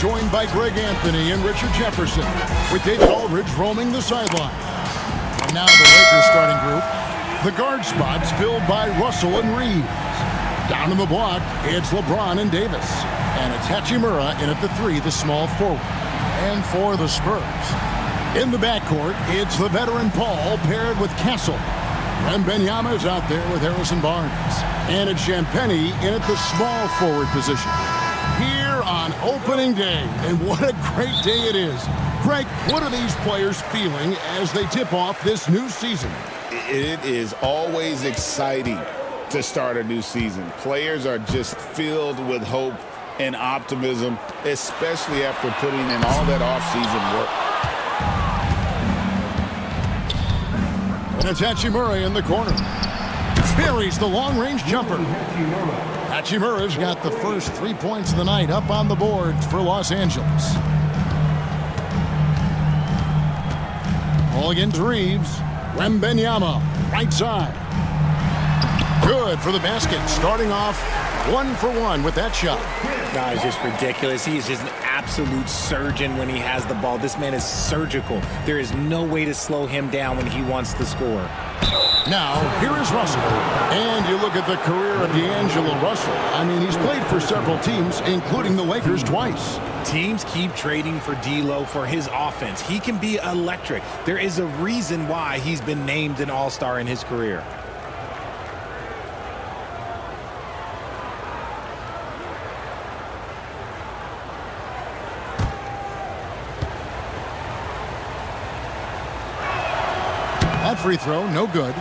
joined by Greg Anthony and Richard Jefferson, with David Aldridge roaming the sideline. And now the Lakers starting group. The guard spots filled by Russell and Reeves. Down in the block, it's LeBron and Davis. And it's Hachimura in at the 3, the small forward. And for the Spurs, in the backcourt, it's the veteran Paul paired with Castle. Wembanyama's out there with Harrison Barnes. And it's Champagnie in at the small forward position. Here on opening day, and what a great day it is. Greg, what are these players feeling as they tip off this new season? It is always exciting to start a new season. Players are just filled with hope and optimism, especially after putting in all that offseason work. And it's Hachimura in the corner. Buries the long-range jumper. Hachimura's got the first 3 points of the night up on the boards for Los Angeles. Ball against Reeves. Wembanyama, right side. Good for the basket, starting off 1 for 1 with that shot. No, it's just ridiculous. He is just an absolute surgeon when he has the ball. This man is surgical. There is no way to slow him down when he wants to score. Now, here is Russell. And you look at the career of D'Angelo Russell. I mean, he's played for several teams, including the Lakers twice. Teams keep trading for D'Lo for his offense. He can be electric. There is a reason why he's been named an all-star in his career. That free throw, no good.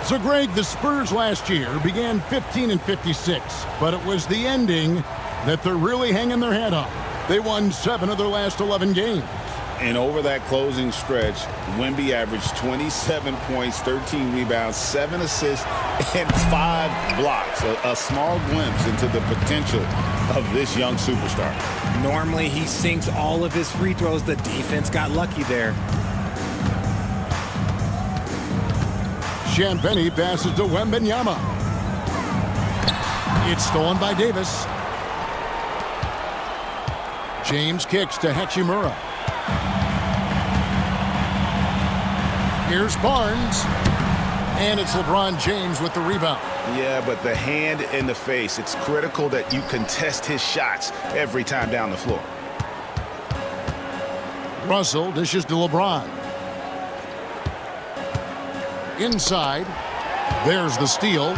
So, Greg, the Spurs last year began 15-56, but it was the ending that they're really hanging their head on. They won 7 of their last 11 games. And over that closing stretch, Wemby averaged 27 points, 13 rebounds, 7 assists, and 5 blocks. A small glimpse into the potential of this young superstar. Normally, he sinks all of his free throws. The defense got lucky there. Champagnie passes to Wembanyama. It's stolen by Davis. James kicks to Hachimura. Here's Barnes. And it's LeBron James with the rebound. Yeah, but the hand in the face, it's critical that you contest his shots every time down the floor. Russell dishes to LeBron. Inside, there's the steal.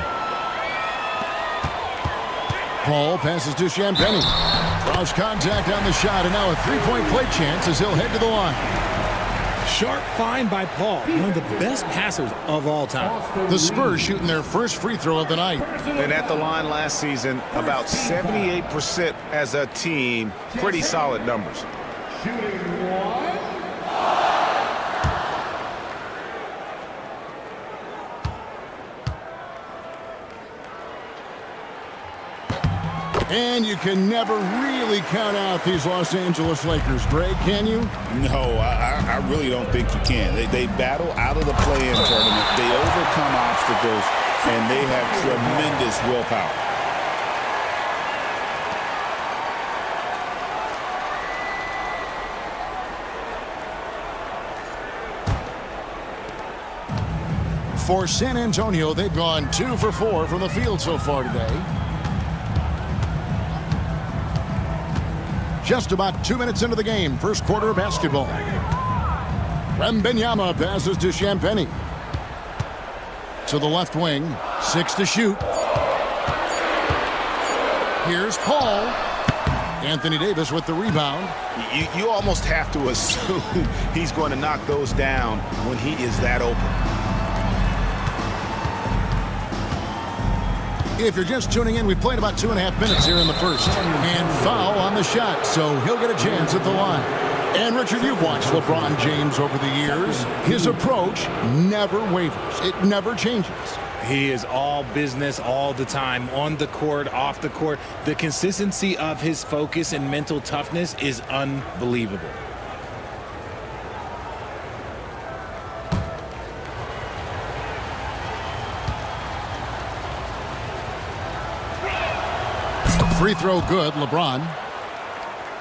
Paul passes to Champagnie. Draws contact on the shot, and now a three-point play chance as he'll head to the line. Sharp find by Paul, one of the best passers of all time. The Spurs shooting their first free throw of the night. And at the line last season, about 78% as a team. Pretty solid numbers. And you can never really count out these Los Angeles Lakers, Greg, can you? No, I really don't think you can. They battle out of the play-in tournament. They overcome obstacles, and they have tremendous willpower. For San Antonio, they've gone 2 for 4 from the field so far today. Just about 2 minutes into the game, first quarter of basketball. Wembanyama passes to Champagnie. To the left wing, 6 to shoot. Here's Paul. Anthony Davis with the rebound. You almost have to assume he's going to knock those down when he is that open. If you're just tuning in, we played about 2.5 minutes here in the first. And foul on the shot, so he'll get a chance at the line. And Richard, you've watched LeBron James over the years. His approach never wavers. It never changes. He is all business all the time, on the court, off the court. The consistency of his focus and mental toughness is unbelievable. Free throw good, LeBron.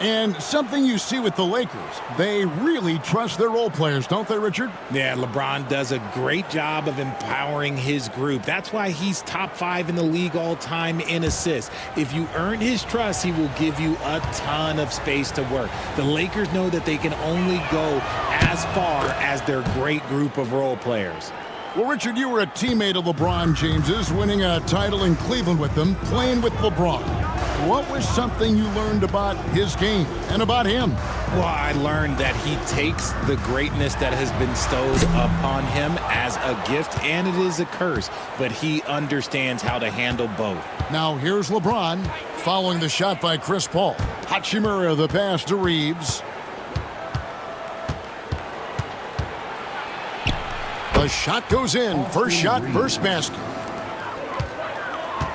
And something you see with the Lakers, they really trust their role players, don't they, Richard? Yeah, LeBron does a great job of empowering his group. That's why he's top 5 in the league all time in assists. If you earn his trust, he will give you a ton of space to work. The Lakers know that they can only go as far as their great group of role players. Well, Richard, you were a teammate of LeBron James's, winning a title in Cleveland with them, playing with LeBron. What was something you learned about his game and about him? Well, I learned that he takes the greatness that has been bestowed upon him as a gift, and it is a curse, but he understands how to handle both. Now, here's LeBron following the shot by Chris Paul. Hachimura, the pass to Reeves. The shot goes in. First shot, first basket.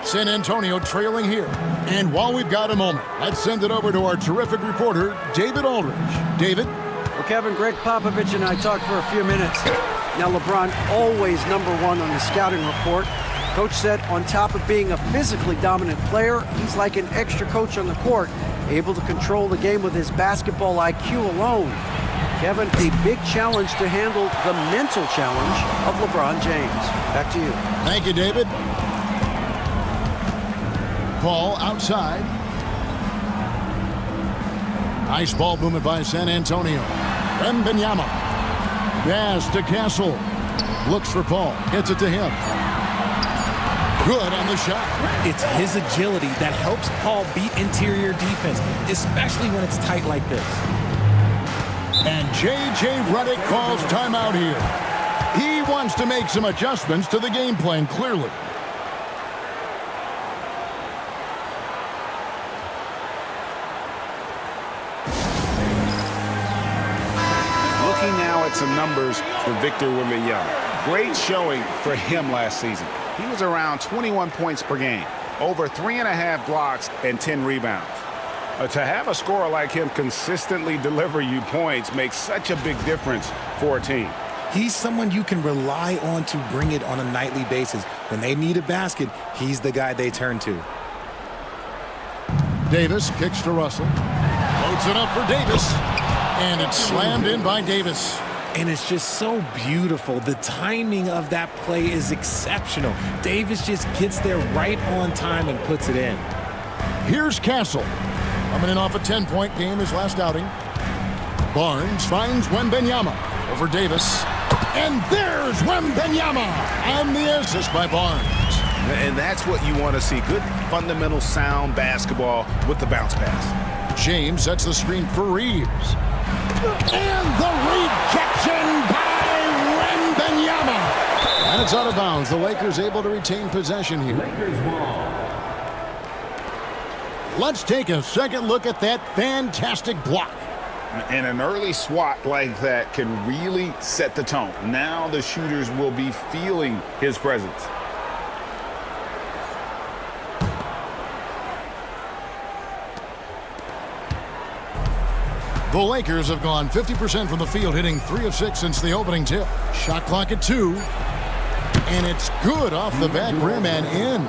San Antonio trailing here. And while we've got a moment, let's send it over to our terrific reporter, David Aldridge. David? Well, Kevin, Greg Popovich and I talked for a few minutes. Now, LeBron always #1 on the scouting report. Coach said on top of being a physically dominant player, he's like an extra coach on the court, able to control the game with his basketball IQ alone. Kevin, a big challenge to handle the mental challenge of LeBron James. Back to you. Thank you, David. Paul outside. Nice ball movement by San Antonio. Wembanyama. Pass to Castle. Looks for Paul. Gets it to him. Good on the shot. It's his agility that helps Paul beat interior defense, especially when it's tight like this. And J.J. Redick calls timeout here. He wants to make some adjustments to the game plan, clearly. Looking now at some numbers for Victor Wembanyama. Great showing for him last season. He was around 21 points per game, over 3.5 blocks and 10 rebounds. To have a scorer like him consistently deliver you points makes such a big difference for a team. He's someone you can rely on to bring it on a nightly basis. When they need a basket, he's the guy they turn to. Davis kicks to Russell. Loads it up for Davis. And it's slammed in by Davis. And it's just so beautiful. The timing of that play is exceptional. Davis just gets there right on time and puts it in. Here's Castle. Coming in off a 10-point game his last outing. Barnes finds Wembanyama over Davis. And there's Wembanyama on the assist by Barnes. And that's what you want to see. Good fundamental sound basketball with the bounce pass. James sets the screen for Reeves. And the rejection by Wembanyama. And it's out of bounds. The Lakers able to retain possession here. Let's take a second look at that fantastic block. And an early swat like that can really set the tone. Now the shooters will be feeling his presence. The Lakers have gone 50% from the field, hitting 3 of 6 since the opening tip. Shot clock at 2. And it's good off the back rim and in.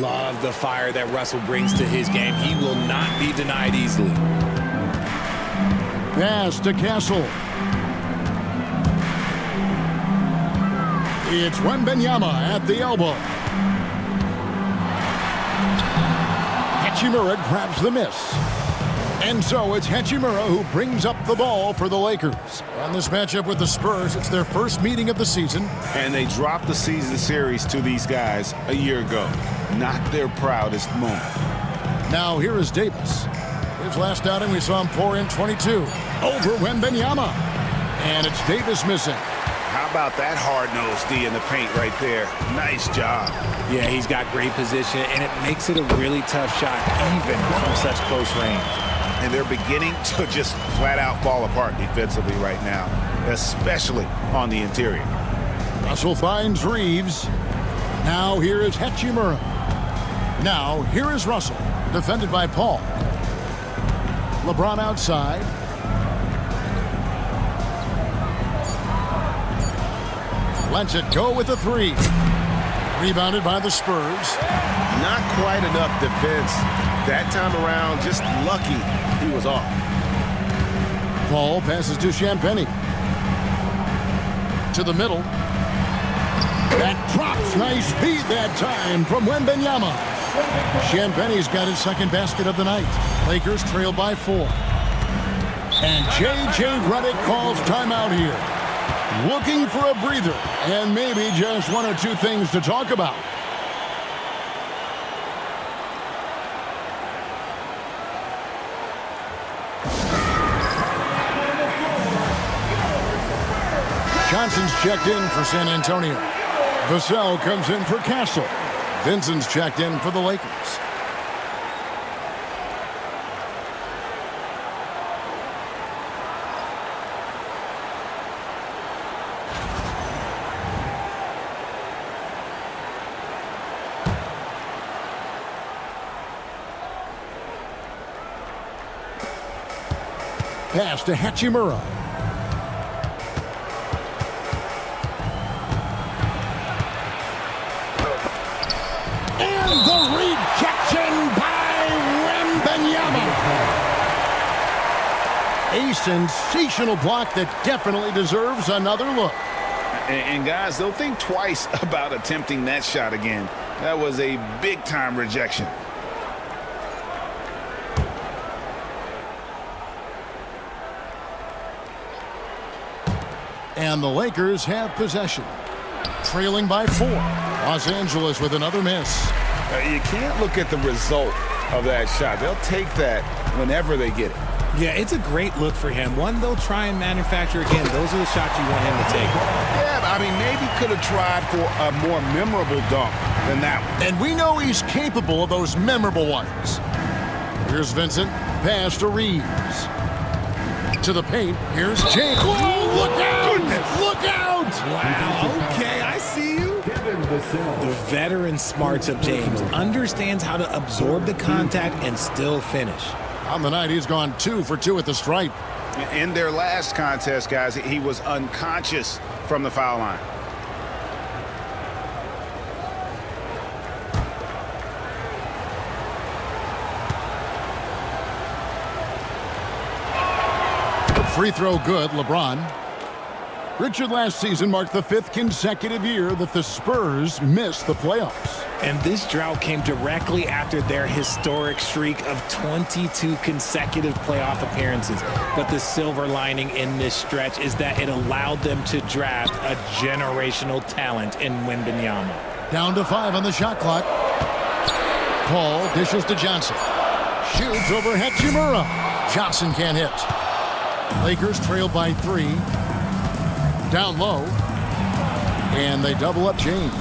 Love the fire that Russell brings to his game. He will not be denied easily. Pass to Castle. It's Wembanyama at the elbow. Hachimura grabs the miss. And so it's Hachimura who brings up the ball for the Lakers. On this matchup with the Spurs, it's their first meeting of the season. And they dropped the season series to these guys a year ago. Not their proudest moment. Now here is Davis. His last outing, we saw him pour in 22 over Wembanyama. And it's Davis missing. How about that hard-nosed D in the paint right there? Nice job. Yeah, he's got great position, and it makes it a really tough shot, even from such close range. And they're beginning to just flat-out fall apart defensively right now, especially on the interior. Russell finds Reeves. Now here is Hachimura. Now here is Russell, defended by Paul. LeBron outside. Lets it go with the 3. Rebounded by the Spurs. Not quite enough defense that time around. Just lucky he was off. Paul passes to Champagny. To the middle. That drops. Nice feed that time from Wembanyama. Champagny's got his second basket of the night. Lakers trail by 4. And J.J. Redick calls timeout here. Looking for a breather and maybe just one or two things to talk about. Johnson's checked in for San Antonio. Vassell comes in for Castle. Vincent's checked in for the Lakers. Pass to Hachimura. And the rejection by Wembanyama. A sensational block that definitely deserves another look. And guys, they'll think twice about attempting that shot again. That was a big-time rejection. And the Lakers have possession. Trailing by 4. Los Angeles with another miss. You can't look at the result of that shot. They'll take that whenever they get it. Yeah, it's a great look for him. One they'll try and manufacture again. Those are the shots you want him to take. Yeah, but I mean, maybe could have tried for a more memorable dunk than that one. And we know he's capable of those memorable ones. Here's Vincent. Pass to Reeves. To the paint. Here's James. Whoa, look out! Goodness. Look out! Wow, okay, I see you. The veteran smarts of James understands how to absorb the contact and still finish. On the night, he's gone 2 for 2 at the stripe. In their last contest, guys, he was unconscious from the foul line. Free throw good, LeBron. Richard, last season marked the 5th consecutive year that the Spurs missed the playoffs. And this drought came directly after their historic streak of 22 consecutive playoff appearances. But the silver lining in this stretch is that it allowed them to draft a generational talent in Wembanyama. Down to 5 on the shot clock. Paul dishes to Johnson. Shoots over Hachimura. Johnson can't hit. Lakers trail by 3. Down low. And they double up James.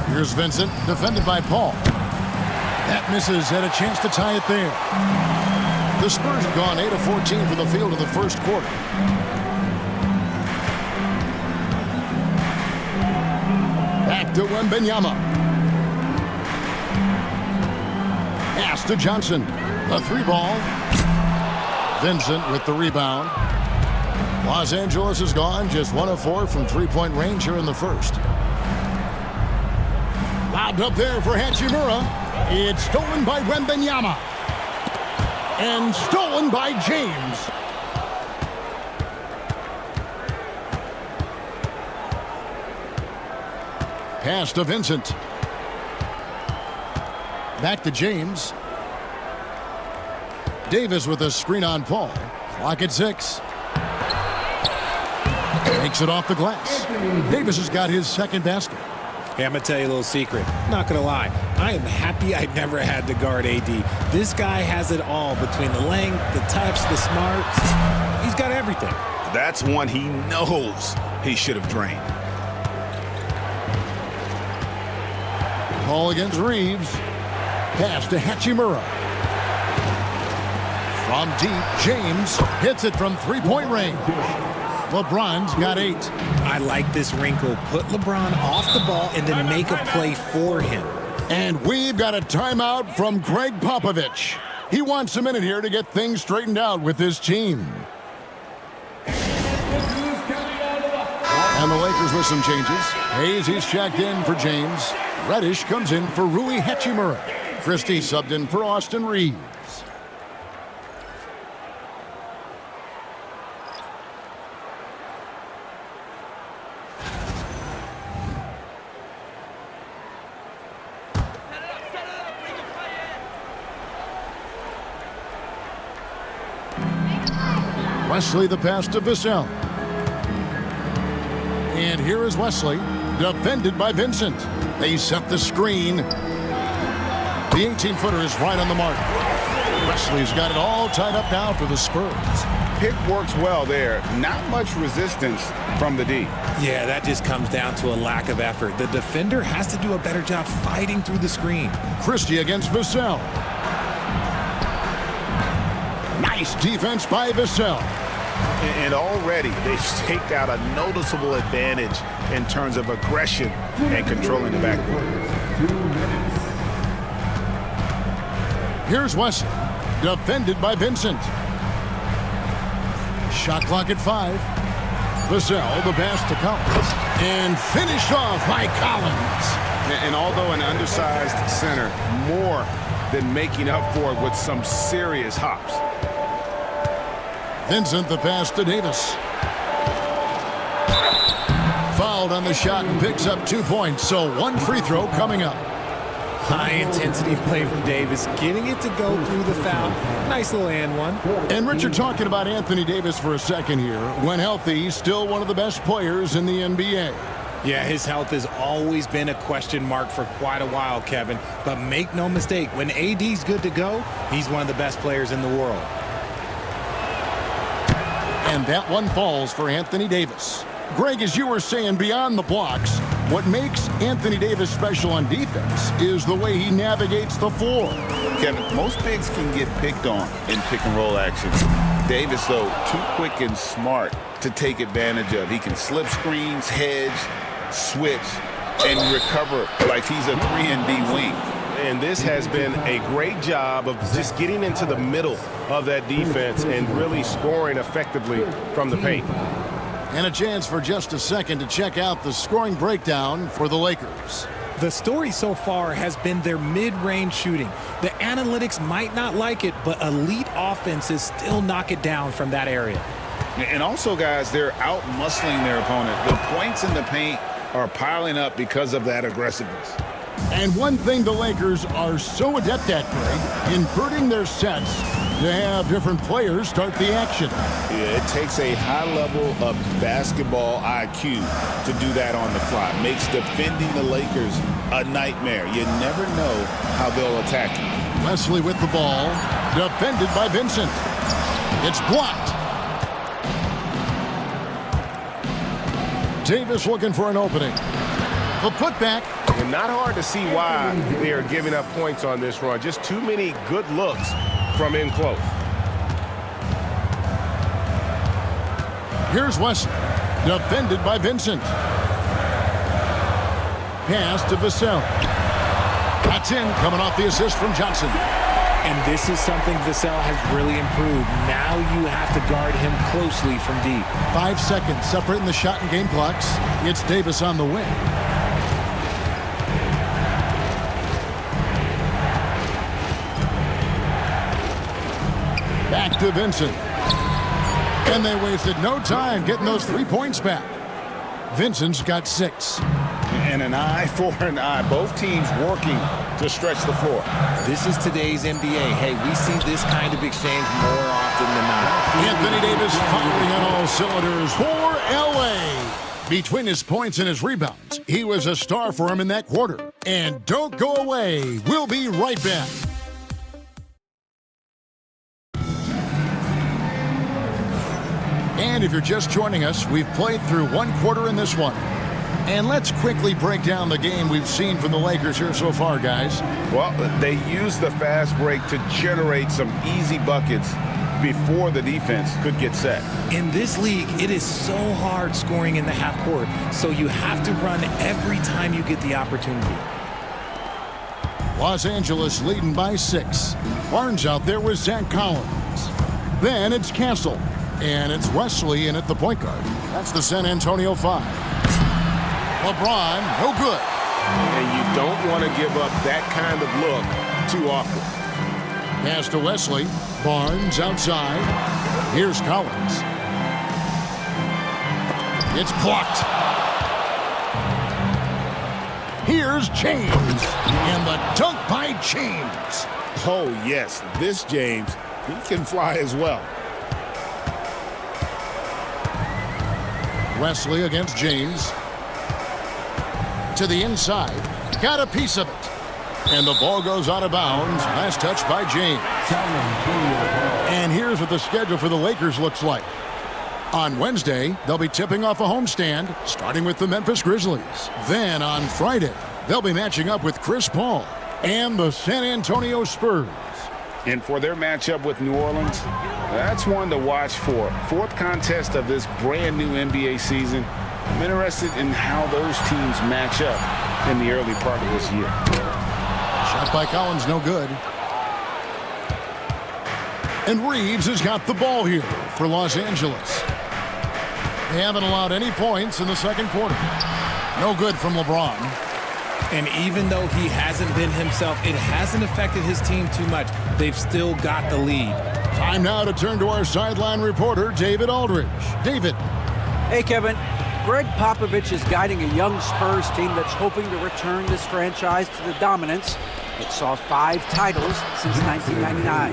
Here's Vincent, defended by Paul. That misses, had a chance to tie it there. The Spurs have gone 8 of 14 from the field in the first quarter. Back to Wembanyama. Pass to Johnson. A 3-ball. Vincent with the rebound. Los Angeles is gone, just 1 of 4 from three-point range here in the first. Lobbed up there for Hachimura. It's stolen by Wembanyama. And stolen by James. Pass to Vincent. Back to James. Davis with a screen on Paul. Clock at 6. Takes it off the glass. Davis has got his second basket. Hey, I'm going to tell you a little secret. Not going to lie. I am happy I never had to guard AD. This guy has it all between the length, the touch, the smarts. He's got everything. That's one he knows he should have drained. Paul against Reeves. Pass to Hachimura. From deep, James hits it from three-point range. LeBron's got 8. I like this wrinkle. Put LeBron off the ball and then make a play for him. And we've got a timeout from Greg Popovich. He wants a minute here to get things straightened out with his team. And the Lakers with some changes. Hayes, he's checked in for James. Reddish comes in for Rui Hachimura. Christie subbed in for Austin Reeves. Wesley the pass to Vassell. And here is Wesley, defended by Vincent. They set the screen. The 18-footer is right on the mark. Wesley's got it all tied up now for the Spurs. Pick works well there. Not much resistance from the D. Yeah, that just comes down to a lack of effort. The defender has to do a better job fighting through the screen. Christie against Vassell. Nice defense by Vassell. And already they've staked out a noticeable advantage in terms of aggression and controlling the backcourt. Here's Wesley, defended by Vincent. Shot clock at 5. Vassell, the pass to Collins. And finished off by Collins. And although an undersized center, more than making up for it with some serious hops. Vincent the pass to Davis. Fouled on the shot and picks up 2 points, so 1 free throw coming up. High-intensity play from Davis, getting it to go through the foul. Nice little and one. And Richard, talking about Anthony Davis for a second here. When healthy, still one of the best players in the NBA. Yeah, his health has always been a question mark for quite a while, Kevin. But make no mistake, when AD's good to go, he's one of the best players in the world. And that one falls for Anthony Davis. Greg, as you were saying, beyond the blocks, what makes Anthony Davis special on defense is the way he navigates the floor. Kevin, most bigs can get picked on in pick-and-roll action. Davis, though, too quick and smart to take advantage of. He can slip screens, hedge, switch, and recover like he's a 3-and-D wing. And this has been a great job of just getting into the middle of that defense and really scoring effectively from the paint. And a chance for just a second to check out the scoring breakdown for the Lakers. The story so far has been their mid-range shooting. The analytics might not like it, but elite offenses still knock it down from that area. And also, guys, they're out-muscling their opponent. The points in the paint are piling up because of that aggressiveness. And one thing the Lakers are so adept at, Greg, inverting their sets to have different players start the action. Yeah, it takes a high level of basketball IQ to do that on the fly. Makes defending the Lakers a nightmare. You never know how they'll attack you. Wesley with the ball, defended by Vincent. It's blocked. Davis looking for an opening. A putback. And not hard to see why they are giving up points on this run. Just too many good looks from in close. Here's Wesley, defended by Vincent. Pass to Vassell. That's in, coming off the assist from Johnson. And this is something Vassell has really improved. Now you have to guard him closely from deep. 5 seconds separating the shot and game clocks. It's Davis on the wing. Back to Vincent. And they wasted no time getting those 3 points back. Vincent's got 6. And an eye for an eye. Both teams working to stretch the floor. This is today's NBA. Hey, we see this kind of exchange more often than not. Anthony Davis firing on all cylinders for LA. Between his points and his rebounds, he was a star for him in that quarter. And don't go away. We'll be right back. And if you're just joining us, we've played through 1 quarter in this one. And let's quickly break down the game we've seen from the Lakers here so far, guys. Well, they used the fast break to generate some easy buckets before the defense could get set. In this league, it is so hard scoring in the half court, so you have to run every time you get the opportunity. Los Angeles leading by 6. Barnes out there with Zach Collins. Then it's Castle. And it's Wesley in at the point guard. That's the San Antonio 5. LeBron, no good. And you don't want to give up that kind of look too often. Pass to Wesley. Barnes outside. Here's Collins. It's blocked. Here's James. And the dunk by James. Oh, yes. This James, he can fly as well. Wesley against James. To the inside. Got a piece of it. And the ball goes out of bounds. Last touch by James. And here's what the schedule for the Lakers looks like. On Wednesday, they'll be tipping off a homestand, starting with the Memphis Grizzlies. Then on Friday, they'll be matching up with Chris Paul and the San Antonio Spurs. And for their matchup with New Orleans, that's one to watch for. Fourth contest of this brand new NBA season. I'm interested in how those teams match up in the early part of this year. Shot by Collins, no good. And Reeves has got the ball here for Los Angeles. They haven't allowed any points in the second quarter. No good from LeBron. And even though he hasn't been himself, it hasn't affected his team too much. They've still got the lead. Time now to turn to our sideline reporter, David Aldridge. David. Hey, Kevin. Greg Popovich is guiding a young Spurs team that's hoping to return this franchise to the dominance that saw 5 titles since 1999.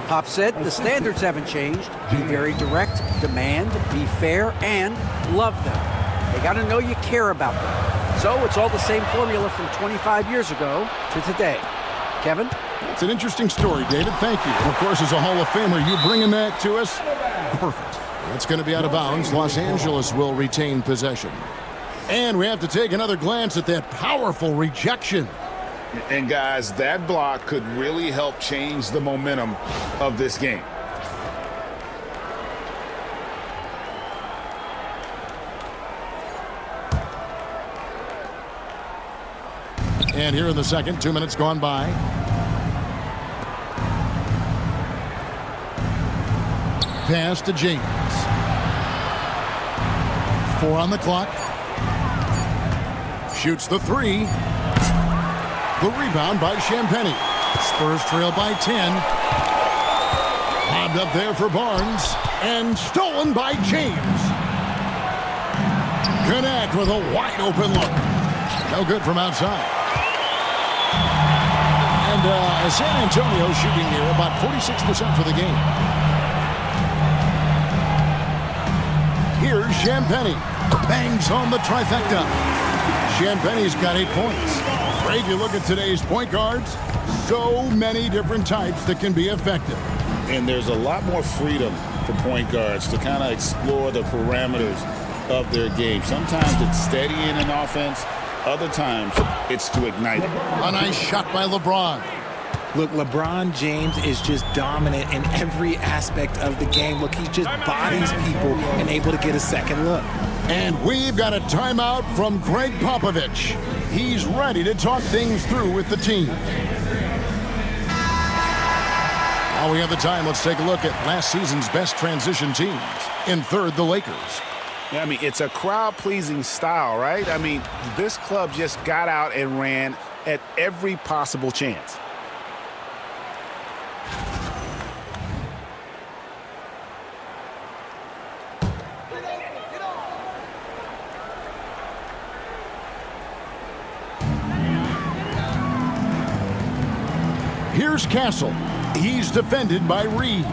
Pop said the standards haven't changed. Be very direct, demand, be fair, and love them. They got to know you care about them. So it's all the same formula from 25 years ago to today. Kevin? It's an interesting story, David. Thank you. And of course, as a Hall of Famer, you bringing that to us? Perfect. It's going to be out of bounds. Los Angeles will retain possession. And we have to take another glance at that powerful rejection. And guys, that block could really help change the momentum of this game. And here in the second, 2 minutes gone by. Pass to James. 4 on the clock. Shoots the 3. The rebound by Champagnie. Spurs trail by 10. Lobbed up there for Barnes. And stolen by James. Connect with a wide open look. No good from outside. And San Antonio shooting here about 46% for the game. Here's Champagnie. Bangs home the trifecta. Champagnie's got 8 points. Greg, you look at today's point guards, so many different types that can be effective. And there's a lot more freedom for point guards to kind of explore the parameters of their game. Sometimes it's steadying an offense. Other times, it's to ignite it. A nice shot by LeBron. Look, LeBron James is just dominant in every aspect of the game. Look, he just bodies people and able to get a second look. And we've got a timeout from Greg Popovich. He's ready to talk things through with the team. While we have the time, let's take a look at last season's best transition teams. In third, the Lakers. Yeah, I mean, it's a crowd-pleasing style, right? I mean, this club just got out and ran at every possible chance. Here's Castle. He's defended by Reeves.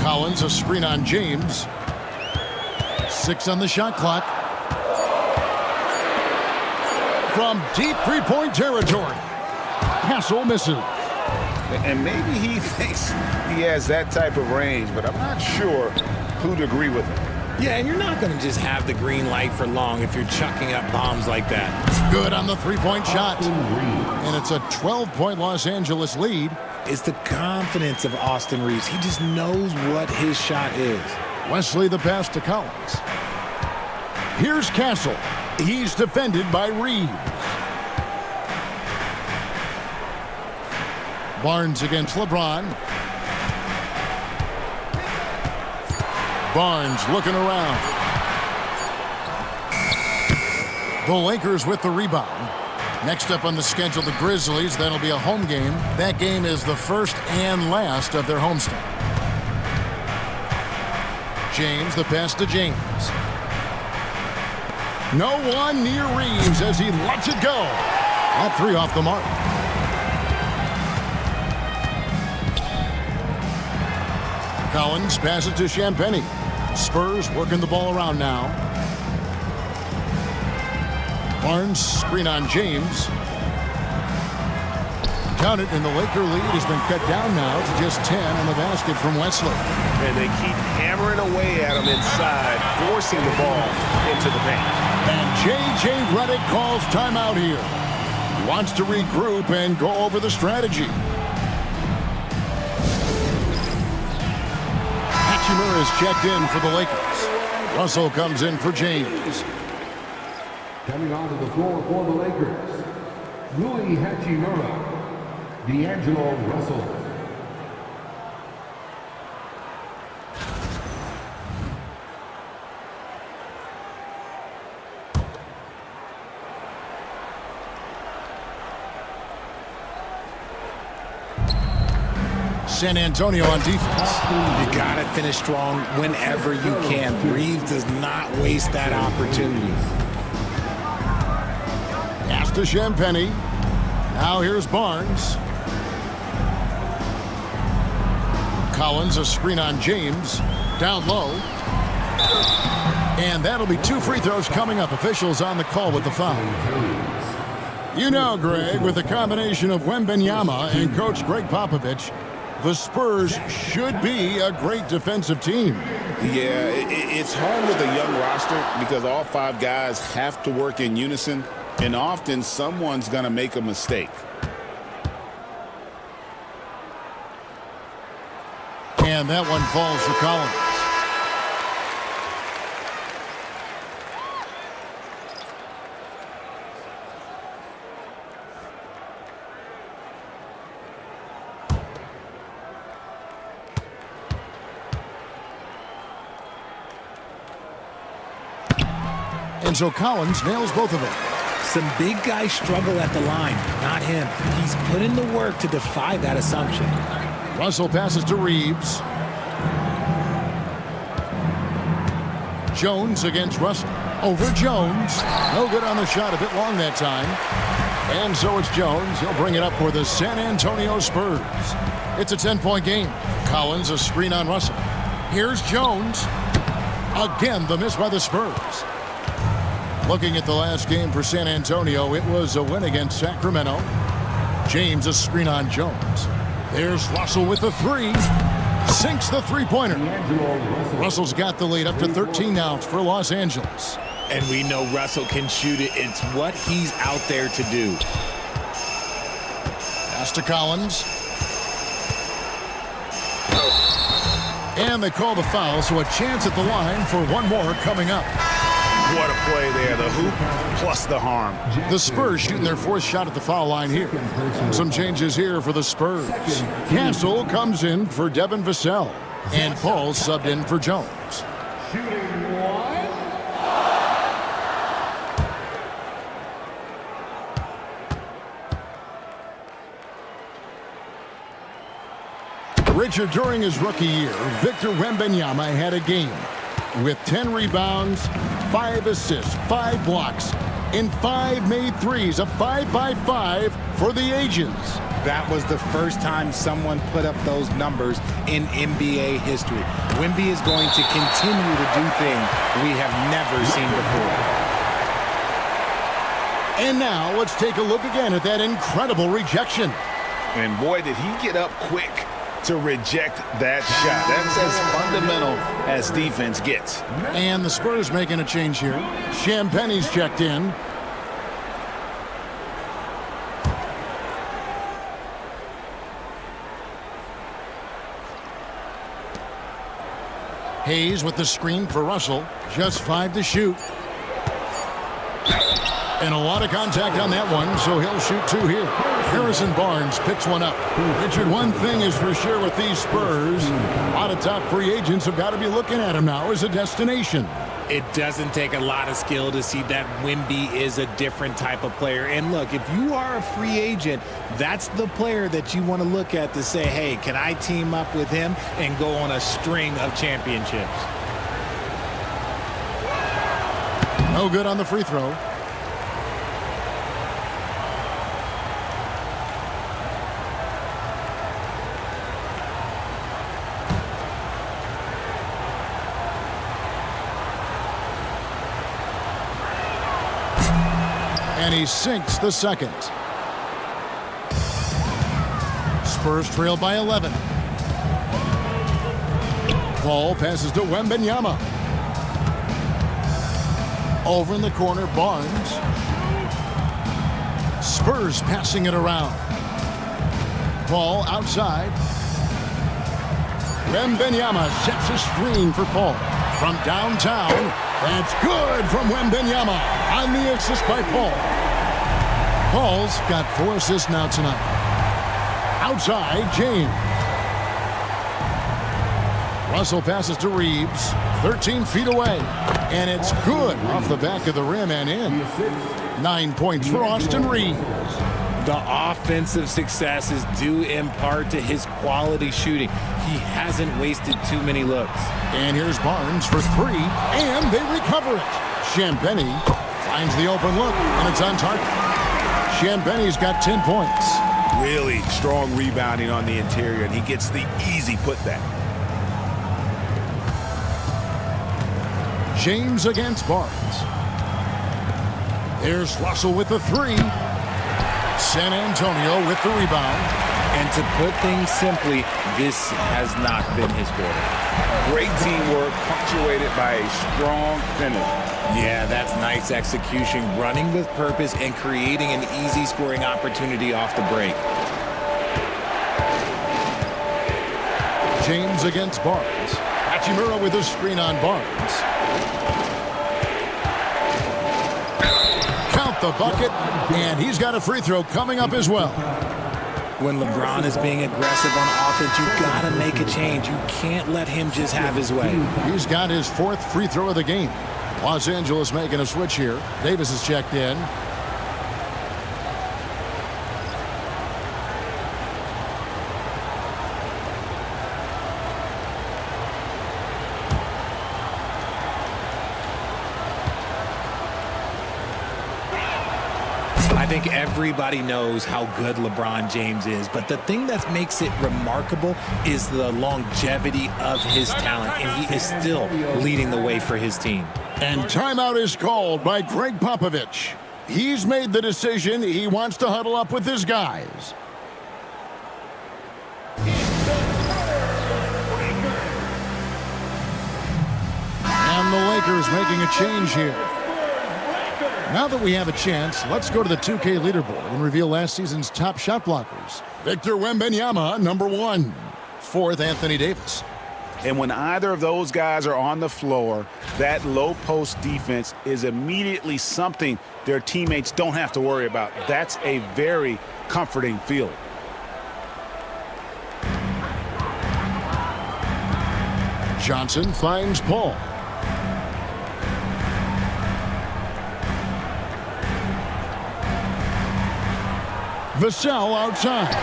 Collins, a screen on James. 6 on the shot clock. From deep three-point territory. Castle misses. And maybe he thinks he has that type of range, but I'm not sure who'd agree with him. Yeah, and you're not going to just have the green light for long if you're chucking up bombs like that. Good on the three-point shot. And it's a 12-point Los Angeles lead. It's the confidence of Austin Reeves. He just knows what his shot is. Wesley the pass to Collins. Here's Castle. He's defended by Reeves. Barnes against LeBron. Barnes looking around. The Lakers with the rebound. Next up on the schedule, the Grizzlies. That'll be a home game. That game is the first and last of their homestand. James, the pass to James. No one near Reeves as he lets it go. That three off the mark. Collins passes to Champagnie. The Spurs working the ball around now. Barnes screen on James. Count it, and the Laker lead has been cut down now to just 10 on the basket from Wesley. And they keep hammering away at him inside, forcing the ball into the paint. And J.J. Redick calls timeout here. He wants to regroup and go over the strategy. Hachimura is checked in for the Lakers. Russell comes in for James. Coming onto the floor for the Lakers, Louis Hachimura, D'Angelo Russell. San Antonio on defense. You got to finish strong whenever you can. Reeves does not waste that opportunity. Pass to Champagnie. Now here's Barnes. Collins, a screen on James. Down low. And that'll be 2 free throws coming up. Officials on the call with the foul. You know, Greg, with the combination of Wembanyama and Coach Greg Popovich, the Spurs should be a great defensive team. Yeah, it's hard with a young roster because all 5 guys have to work in unison, and often someone's going to make a mistake. And that one falls for Collins. And so Collins nails both of them. Some big guys struggle at the line, not him. He's put in the work to defy that assumption. Russell passes to Reeves. Jones against Russell. Over Jones. No good on the shot, a bit long that time. And so it's Jones. He'll bring it up for the San Antonio Spurs. It's a 10-point game. Collins, a screen on Russell. Here's Jones. Again, the miss by the Spurs. Looking at the last game for San Antonio, it was a win against Sacramento. James, a screen on Jones. There's Russell with the three. Sinks the three-pointer. Russell's got the lead up to 13 now for Los Angeles. And we know Russell can shoot it. It's what he's out there to do. Pass to Collins. And they call the foul, so a chance at the line for one more coming up. What a play there, the hoop plus the harm. The Spurs shooting their 4th shot at the foul line here. Some changes here for the Spurs. Castle comes in for Devin Vassell. And Paul subbed in for Jones. Richard, during his rookie year, Victor Wembanyama had a game with 10 rebounds, 5 assists, 5 blocks, and 5 made threes, a 5-by-5 for the ages. That was the first time someone put up those numbers in NBA history. Wemby is going to continue to do things we have never seen before. And now let's take a look again at that incredible rejection. And boy, did he get up quick to reject that shot. That's as fundamental as defense gets. And the Spurs making a change here. Champagnie's checked in. Hayes with the screen for Russell. Just 5 to shoot. And a lot of contact on that one, so he'll shoot 2 here. Harrison Barnes picks one up. Richard, one thing is for sure with these Spurs, a lot of top free agents have got to be looking at him now as a destination. It doesn't take a lot of skill to see that Wemby is a different type of player. And look, if you are a free agent, that's the player that you want to look at to say, hey, can I team up with him and go on a string of championships? No good on the free throw. And he sinks the second. Spurs trail by 11. Paul passes to Wembanyama. Over in the corner, Barnes. Spurs passing it around. Paul outside. Wembanyama sets a screen for Paul. From downtown, that's good from Wembanyama on the assist by Paul. Paul's got 4 assists now tonight. Outside, James. Russell passes to Reeves, 13 feet away. And it's good off the back of the rim and in. 9 points for Austin Reeves. The offensive success is due in part to his quality shooting. He hasn't wasted too many looks. And here's Barnes for 3, and they recover it. Champagnie finds the open look, and it's on target. Champagnie's got 10 points. Really strong rebounding on the interior, and he gets the easy putback. James against Barnes. There's Russell with the 3. San Antonio with the rebound. And to put things simply, this has not been his quarter. Great teamwork, punctuated by a strong finish. Yeah, that's nice execution, running with purpose and creating an easy scoring opportunity off the break. James against Barnes. Hachimura with a screen on Barnes. Count the bucket, and he's got a free throw coming up as well. When LeBron is being aggressive on offense, you got to make a change. You can't let him just have his way. He's got his 4th free throw of the game. Los Angeles making a switch here. Davis is checked in. I think everybody knows how good LeBron James is, but the thing that makes it remarkable is the longevity of his talent, and he is still leading the way for his team. And timeout is called by Greg Popovich. He's made the decision he wants to huddle up with his guys. And the Lakers making a change here. Now that we have a chance, let's go to the 2K leaderboard and reveal last season's top shot blockers. Victor Wembanyama, number 1. 4th, Anthony Davis. And when either of those guys are on the floor, that low post defense is immediately something their teammates don't have to worry about. That's a very comforting feeling. Johnson finds Paul. Vassell outside.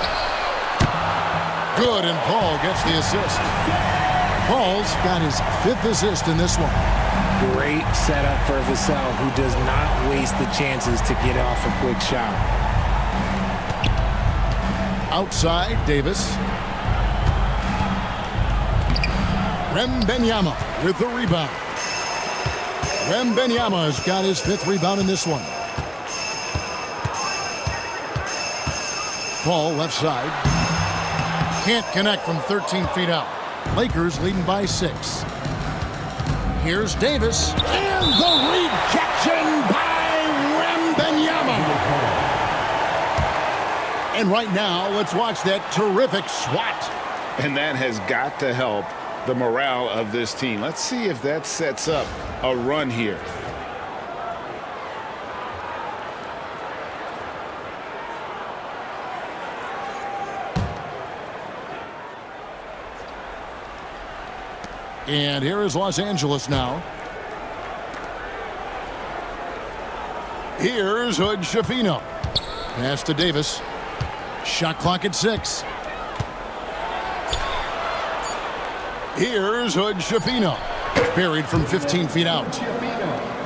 Good, and Paul gets the assist. Paul's got his 5th assist in this one. Great setup for Vassell, who does not waste the chances to get off a quick shot. Outside, Davis. Wembanyama with the rebound. Wembanyama's got his 5th rebound in this one. Paul left side. Can't connect from 13 feet out. Lakers leading by 6. Here's Davis. And the rejection by Wembanyama. And right now, let's watch that terrific swat. And that has got to help the morale of this team. Let's see if that sets up a run here. And here is Los Angeles now. Here's Hood Schifino. Pass to Davis. Shot clock at 6. Here's Hood Schifino. Buried from 15 feet out.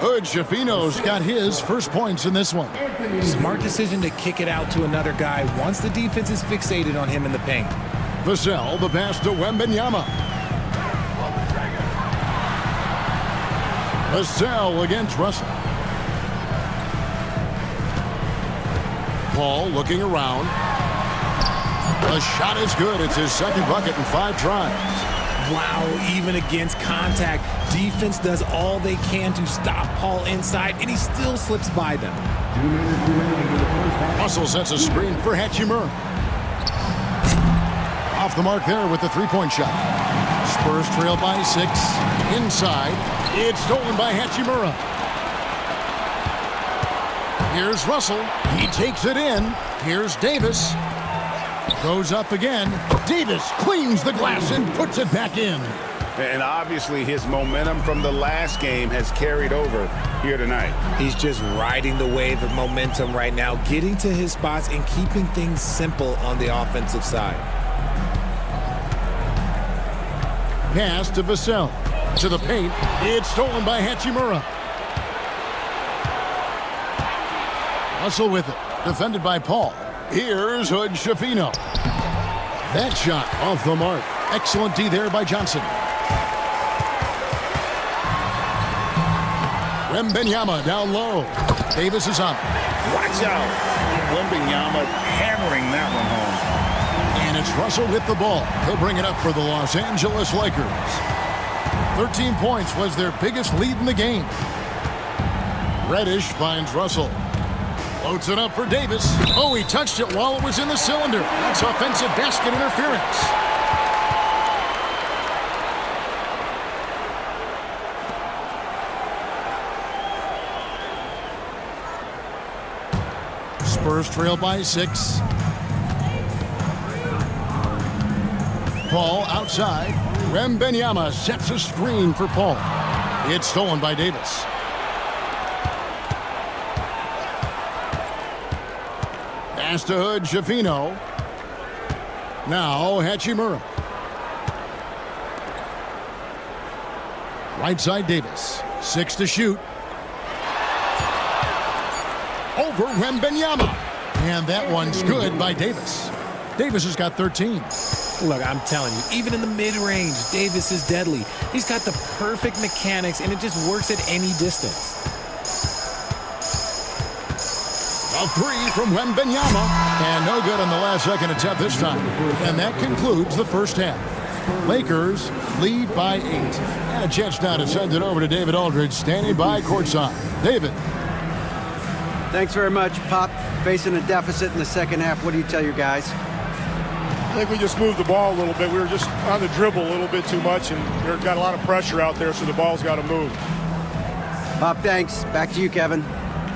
Hood Schifino's got his first points in this one. Smart decision to kick it out to another guy once the defense is fixated on him in the paint. Vassell, the pass to Wembanyama. Vassell against Russell. Paul looking around. The shot is good. It's his second bucket in 5 tries. Wow, even against contact, defense does all they can to stop Paul inside, and he still slips by them. Russell sets a screen for Hachimura. Off the mark there with the three-point shot. Spurs trail by 6. Inside. It's stolen by Hachimura. Here's Russell. He takes it in. Here's Davis. Goes up again. Davis cleans the glass and puts it back in. And obviously his momentum from the last game has carried over here tonight. He's just riding the wave of momentum right now, getting to his spots and keeping things simple on the offensive side. Pass to Vassell. To the paint. It's stolen by Hachimura. Russell with it. Defended by Paul. Here's Hood Schifino. That shot off the mark. Excellent D there by Johnson. Wembanyama down low. Davis is on. Watch out. Wembanyama hammering that one home. And it's Russell with the ball. He'll bring it up for the Los Angeles Lakers. 13 points was their biggest lead in the game. Reddish finds Russell. Loads it up for Davis. Oh, he touched it while it was in the cylinder. That's offensive basket interference. Spurs trail by 6. Paul outside. Wembanyama sets a screen for Paul. It's stolen by Davis. Pass to Hood Schifino. Now Hachimura. Right side Davis. 6 to shoot. Over Wembanyama. And that one's good by Davis. Davis has got 13. Look, I'm telling you, even in the mid-range, Davis is deadly. He's got the perfect mechanics, and it just works at any distance. A 3 from Wembanyama. And no good on the last second attempt this time. And that concludes the first half. Lakers lead by 8. And a chance now to send it over to David Aldridge, standing by courtside. David. Thanks very much, Pop. Facing a deficit in the second half, what do you tell your guys? I think we just moved the ball a little bit. We were just on the dribble a little bit too much, and we got a lot of pressure out there, so the ball's got to move. Pop, thanks. Back to you, Kevin.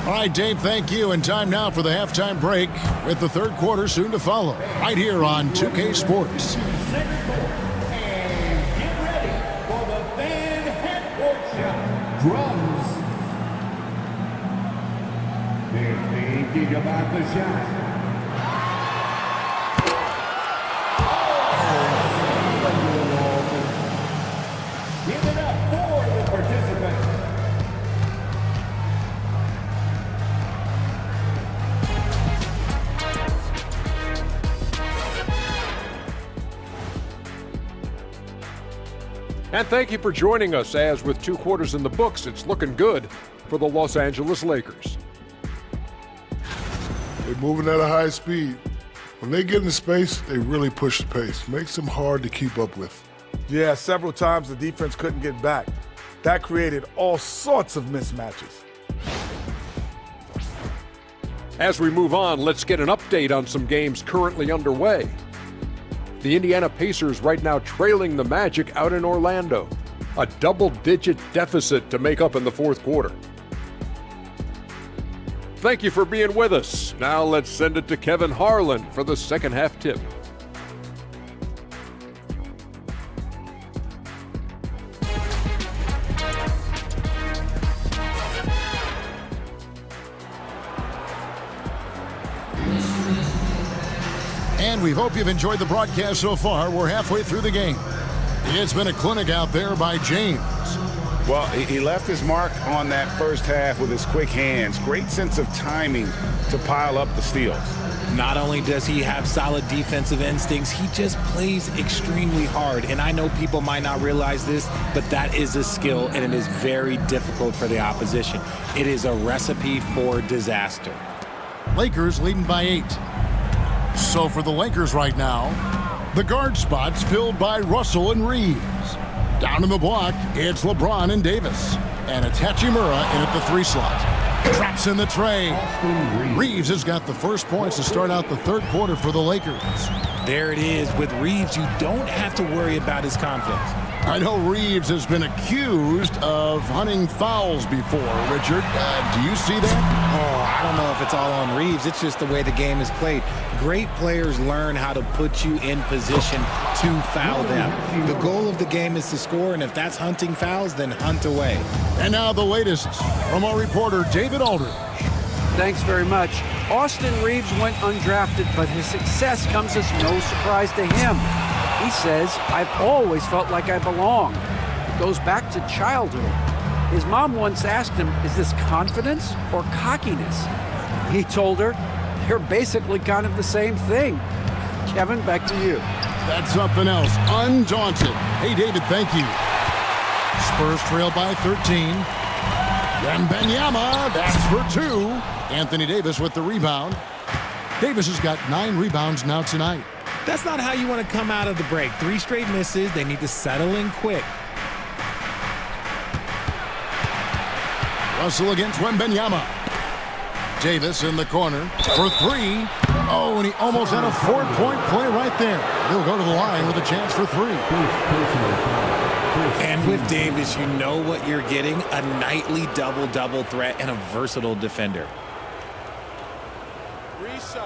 All right, Dave, thank you. And time now for the halftime break with the third quarter soon to follow. Right here on 2K Sports. And get ready for the fan headquarters. Drums. They're thinking about the shot. Give it up for the participants. And thank you for joining us as with 2 quarters in the books, it's looking good for the Los Angeles Lakers. They're moving at a high speed. When they get in space, they really push the pace. Makes them hard to keep up with. Yeah, several times the defense couldn't get back. That created all sorts of mismatches. As we move on, let's get an update on some games currently underway. The Indiana Pacers right now trailing the Magic out in Orlando. A double-digit deficit to make up in the fourth quarter. Thank you for being with us. Now let's send it to Kevin Harlan for the second half tip. And we hope you've enjoyed the broadcast so far. We're halfway through the game. It's been a clinic out there by James. Well, he left his mark on that first half with his quick hands. Great sense of timing to pile up the steals. Not only does he have solid defensive instincts, he just plays extremely hard. And I know people might not realize this, but that is a skill, and it is very difficult for the opposition. It is a recipe for disaster. Lakers leading by 8. So for the Lakers right now, the guard spots filled by Russell and Reeves. Down in the block, it's LeBron and Davis. And it's Hachimura in at the 3 slot. Traps in the tray. Reeves has got the first points to start out the third quarter for the Lakers. There it is. With Reeves, you don't have to worry about his confidence. I know Reeves has been accused of hunting fouls before, Richard. Do you see that? Oh, I don't know if it's all on Reeves. It's just the way the game is played. Great players learn how to put you in position to foul them. The goal of the game is to score, and if that's hunting fouls, then hunt away. And now the latest from our reporter, David Aldridge. Thanks very much. Austin Reeves went undrafted, but his success comes as no surprise to him. He says, "I've always felt like I belong." It goes back to childhood. His mom once asked him, "Is this confidence or cockiness?" He told her, "They're basically kind of the same thing." Kevin, back to you. That's something else. Undaunted. Hey, David, thank you. Spurs trail by 13. Wembanyama, that's for 2. Anthony Davis with the rebound. Davis has got 9 rebounds now tonight. That's not how you want to come out of the break. 3 straight misses. They need to settle in quick. Russell against Wembanyama. Davis in the corner for 3. Oh, and he almost had a 4-point play right there. He'll go to the line with a chance for 3. And with Davis, you know what you're getting, a nightly double-double threat and a versatile defender. Reset.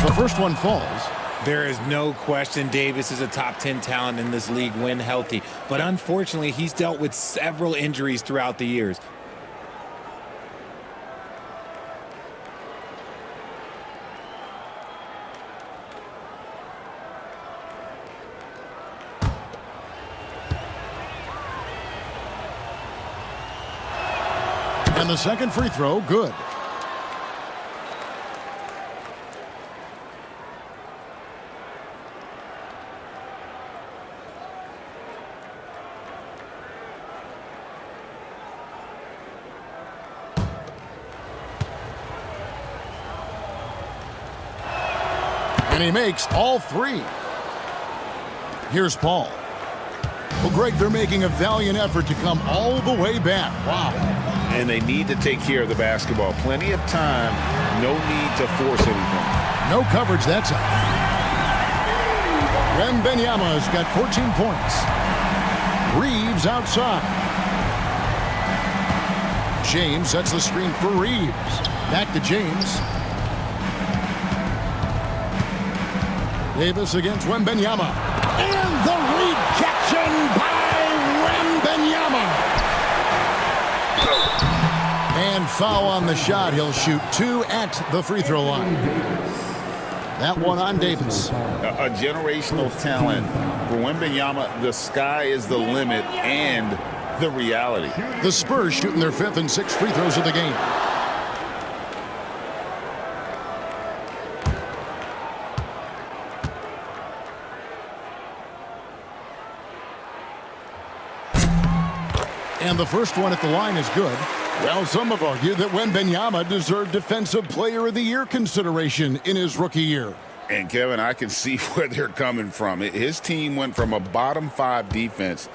The first one falls. There is no question Davis is a top 10 talent in this league when healthy, but unfortunately he's dealt with several injuries throughout the years. And the second free throw, good. And he makes all 3. Here's Paul. Well, Greg, they're making a valiant effort to come all the way back. Wow. And they need to take care of the basketball. Plenty of time, no need to force anything. No coverage that time. Wembanyama's got 14 points. Reeves outside. James sets the screen for Reeves. Back to James. Davis against Wembanyama. And the rejection by Wembanyama. And foul on the shot. He'll shoot 2 at the free throw line. That one on Davis. A generational talent. For Wembanyama, the sky is the limit and the reality. The Spurs shooting their 5th and 6th free throws of the game. And the first one at the line is good. Well, some have argued that Wembanyama deserved Defensive Player of the Year consideration in his rookie year. And, Kevin, I can see where they're coming from. His team went from a bottom 5 defense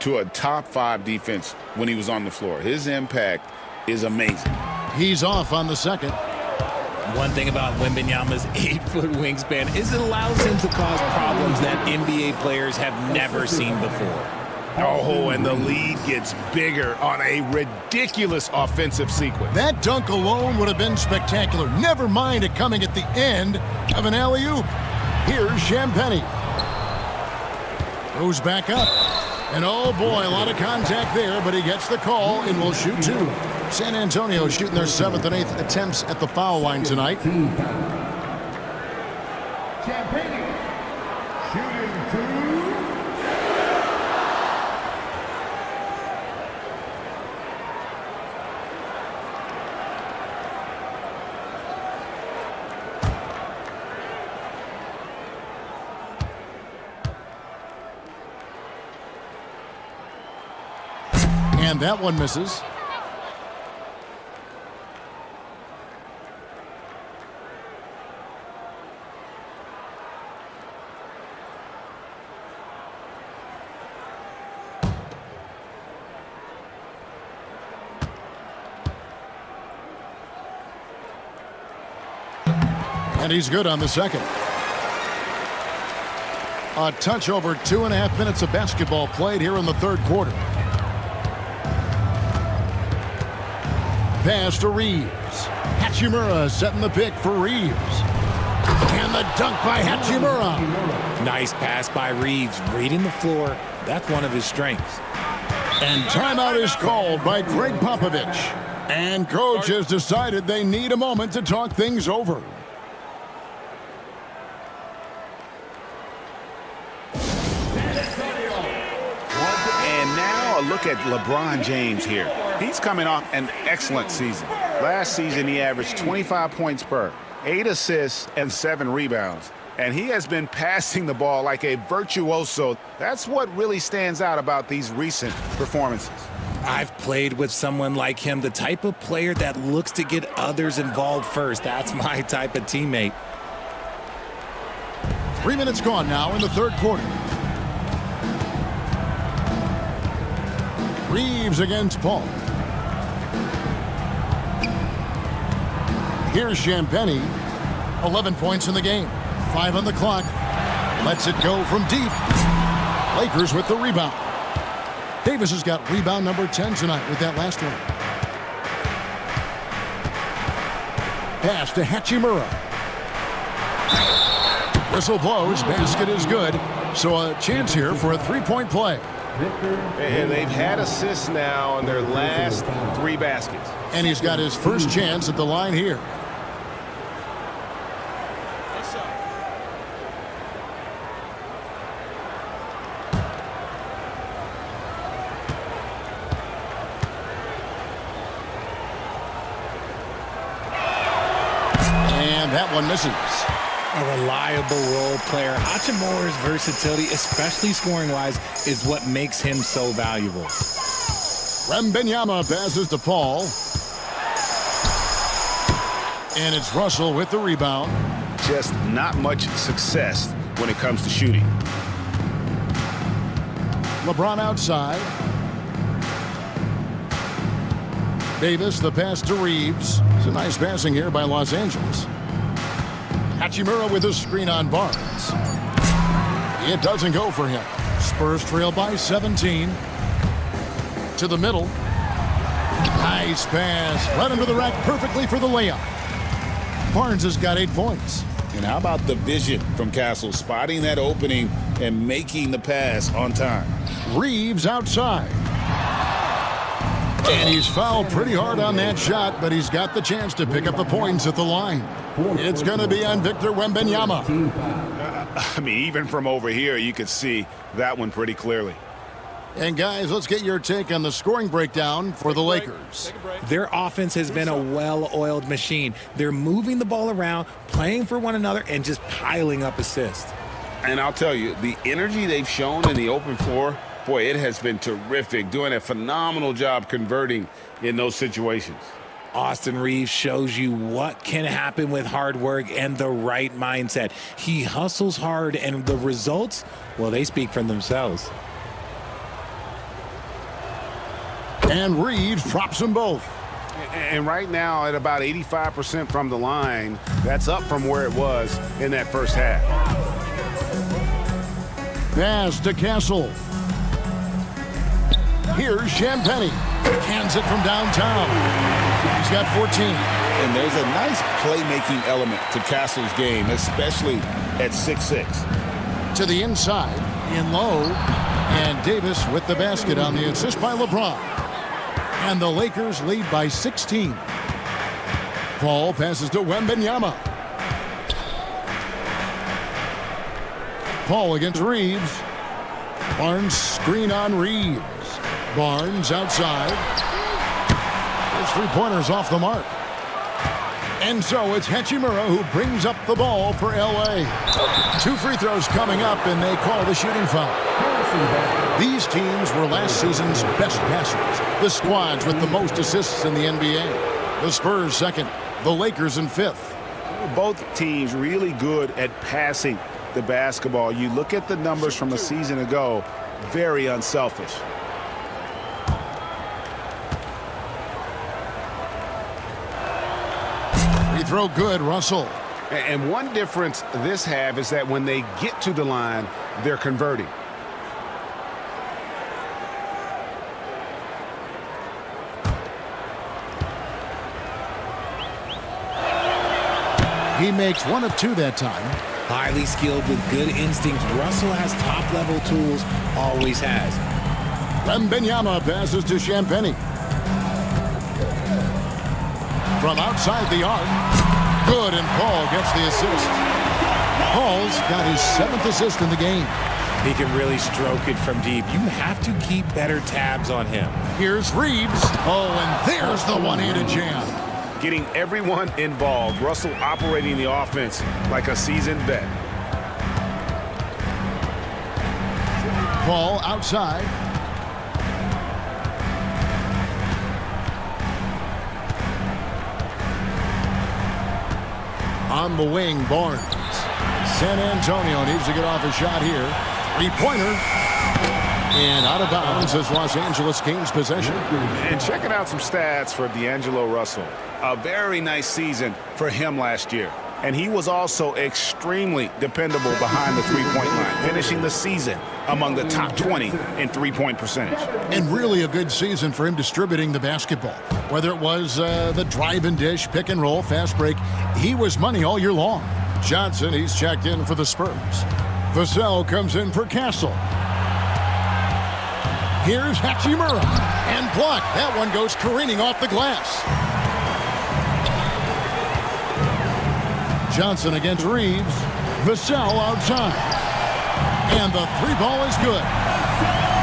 to a top 5 defense when he was on the floor. His impact is amazing. He's off on the second. One thing about Wembanyama's 8-foot wingspan is it allows him to cause problems that NBA players have never seen before. Oh, and the lead gets bigger on a ridiculous offensive sequence. That dunk alone would have been spectacular. Never mind it coming at the end of an alley-oop. Here's Champagnie. Goes back up. And oh boy, a lot of contact there, but he gets the call and will shoot 2. San Antonio shooting their 7th and 8th attempts at the foul line tonight. Champagne shooting 2. And that one misses. And he's good on the second. A touch over 2.5 minutes of basketball played here in the third quarter. Pass to Reeves. Hachimura setting the pick for Reeves. And the dunk by Hachimura. Nice pass by Reeves, reading the floor. That's one of his strengths. And timeout is called by Greg Popovich. And coach has decided they need a moment to talk things over. And now a look at LeBron James here. He's coming off an excellent season. Last season, he averaged 25 points per, 8 assists, and 7 rebounds. And he has been passing the ball like a virtuoso. That's what really stands out about these recent performances. I've played with someone like him, the type of player that looks to get others involved first. That's my type of teammate. 3 minutes gone now in the third quarter. Reeves against Paul. Here's Champagne. 11 points in the game. 5 on the clock. Lets it go from deep. Lakers with the rebound. Davis has got rebound number 10 tonight with that last one. Pass to Hachimura. Whistle blows. Basket is good. So a chance here for a three-point play. And they've had assists now on their last 3 baskets. And he's got his first chance at the line here. And that one misses. A reliable role player. Hachimura's versatility, especially scoring-wise, is what makes him so valuable. Wembanyama passes to Paul. And it's Russell with the rebound. Just not much success when it comes to shooting. LeBron outside. Davis, the pass to Reeves. It's a nice passing here by Los Angeles. Hachimura with a screen on Barnes. It doesn't go for him. Spurs trail by 17. To the middle. Nice pass. Right under the rack perfectly for the layup. Barnes has got 8 points. And how about the vision from Castle, spotting that opening and making the pass on time? Reeves outside. And he's fouled pretty hard on that shot, but he's got the chance to pick up the points at the line. It's going to be on Victor Wembanyama. I mean, even from over here, you could see that one pretty clearly. And guys, let's get your take on the scoring breakdown for the Lakers. Their offense has been a well-oiled machine. They're moving the ball around, playing for one another, and just piling up assists. And I'll tell you, the energy they've shown in the open floor, boy, it has been terrific, doing a phenomenal job converting in those situations. Austin Reeves shows you what can happen with hard work and the right mindset. He hustles hard, and the results, well, they speak for themselves. And Reeves drops them both. And right now, at about 85% from the line, that's up from where it was in that first half. Pass to Castle. Here's Champagne. Hands it from downtown. He's got 14. And there's a nice playmaking element to Castle's game, especially at 6'6". To the inside, in low, And Davis with the basket on the assist by LeBron. And the Lakers lead by 16. Paul passes to Wembanyama. Paul against Reeves. Barnes screen on Reeves. Barnes outside. His three-pointers off the mark. And so it's Hachimura who brings up the ball for L.A. 2 free throws coming up, and they call the shooting foul. These teams were last season's best passers. The squads with the most assists in the NBA. The Spurs second, the Lakers in 5th. Both teams really good at passing the basketball. You look at the numbers from a season ago, very unselfish. Free throw good, Russell. And one difference this half is that when they get to the line, they're converting. He makes 1 of 2 that time. Highly skilled with good instincts. Russell has top-level tools, always has. Wembanyama passes to Champagnie. From outside the arc. Good, and Paul gets the assist. Paul's got his 7th assist in the game. He can really stroke it from deep. You have to keep better tabs on him. Here's Reeves. Oh, and there's the one-handed jam. Getting everyone involved. Russell operating the offense like a seasoned vet. Paul outside. On the wing, Barnes. San Antonio needs to get off a shot here. 3-pointer. And out of bounds as Los Angeles gains possession. And checking out some stats for D'Angelo Russell. A very nice season for him last year. And he was also extremely dependable behind the three-point line, finishing the season among the top 20 in three-point percentage. And really a good season for him distributing the basketball. Whether it was the drive and dish, pick and roll, fast break, he was money all year long. Johnson, he's checked in for the Spurs. Vassell comes in for Castle. Here's Hachimura. And blocked. That one goes careening off the glass. Johnson against Reeves. Vassell outside. And the 3-ball is good.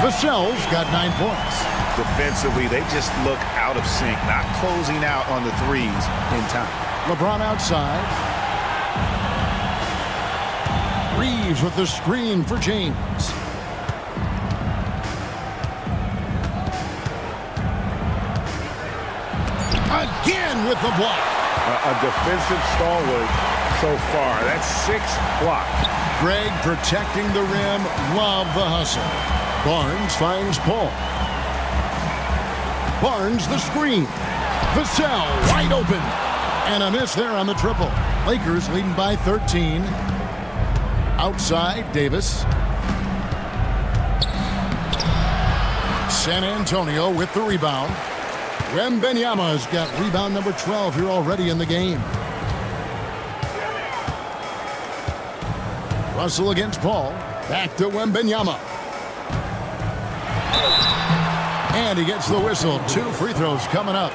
Vassell's got 9 points. Defensively, they just look out of sync, not closing out on the threes in time. LeBron outside. Reeves with the screen for James. Again with the block. A defensive stalwart so far. That's 6 blocks. Greg protecting the rim. Love the hustle. Barnes finds Paul. Barnes the screen. Vassell wide open. And a miss there on the triple. Lakers leading by 13. Outside, Davis. San Antonio with the rebound. Wembanyama's got rebound number 12 here already in the game. Russell against Paul. Back to Wembanyama. And he gets the whistle. 2 free throws coming up.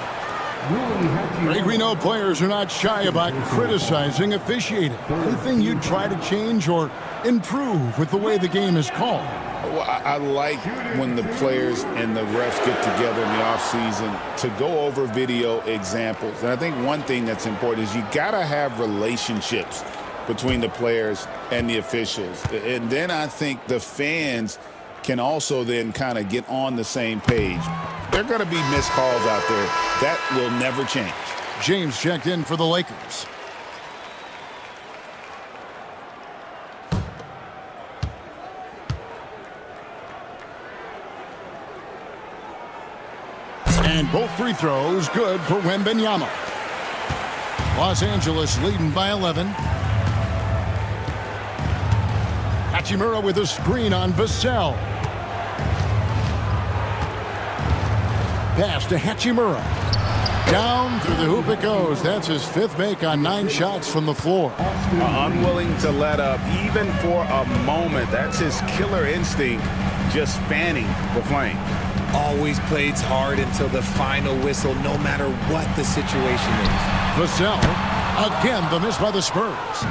Greg, we know players are not shy about criticizing officiating. Anything you'd try to change or improve with the way the game is called? Well, I like when the players and the refs get together in the offseason to go over video examples. And I think one thing that's important is you got to have relationships between the players and the officials. And then I think the fans can also then kind of get on the same page. There are going to be missed calls out there. That will never change. James checked in for the Lakers. And both free throws good for Wembanyama. Los Angeles leading by 11. Hachimura with a screen on Vassell. Pass to Hachimura. Down through the hoop it goes. That's his 5th make on 9 shots from the floor. Unwilling to let up even for a moment. That's his killer instinct just fanning the flame. Always plays hard until the final whistle, no matter what the situation is. Vassell, again the miss by the Spurs.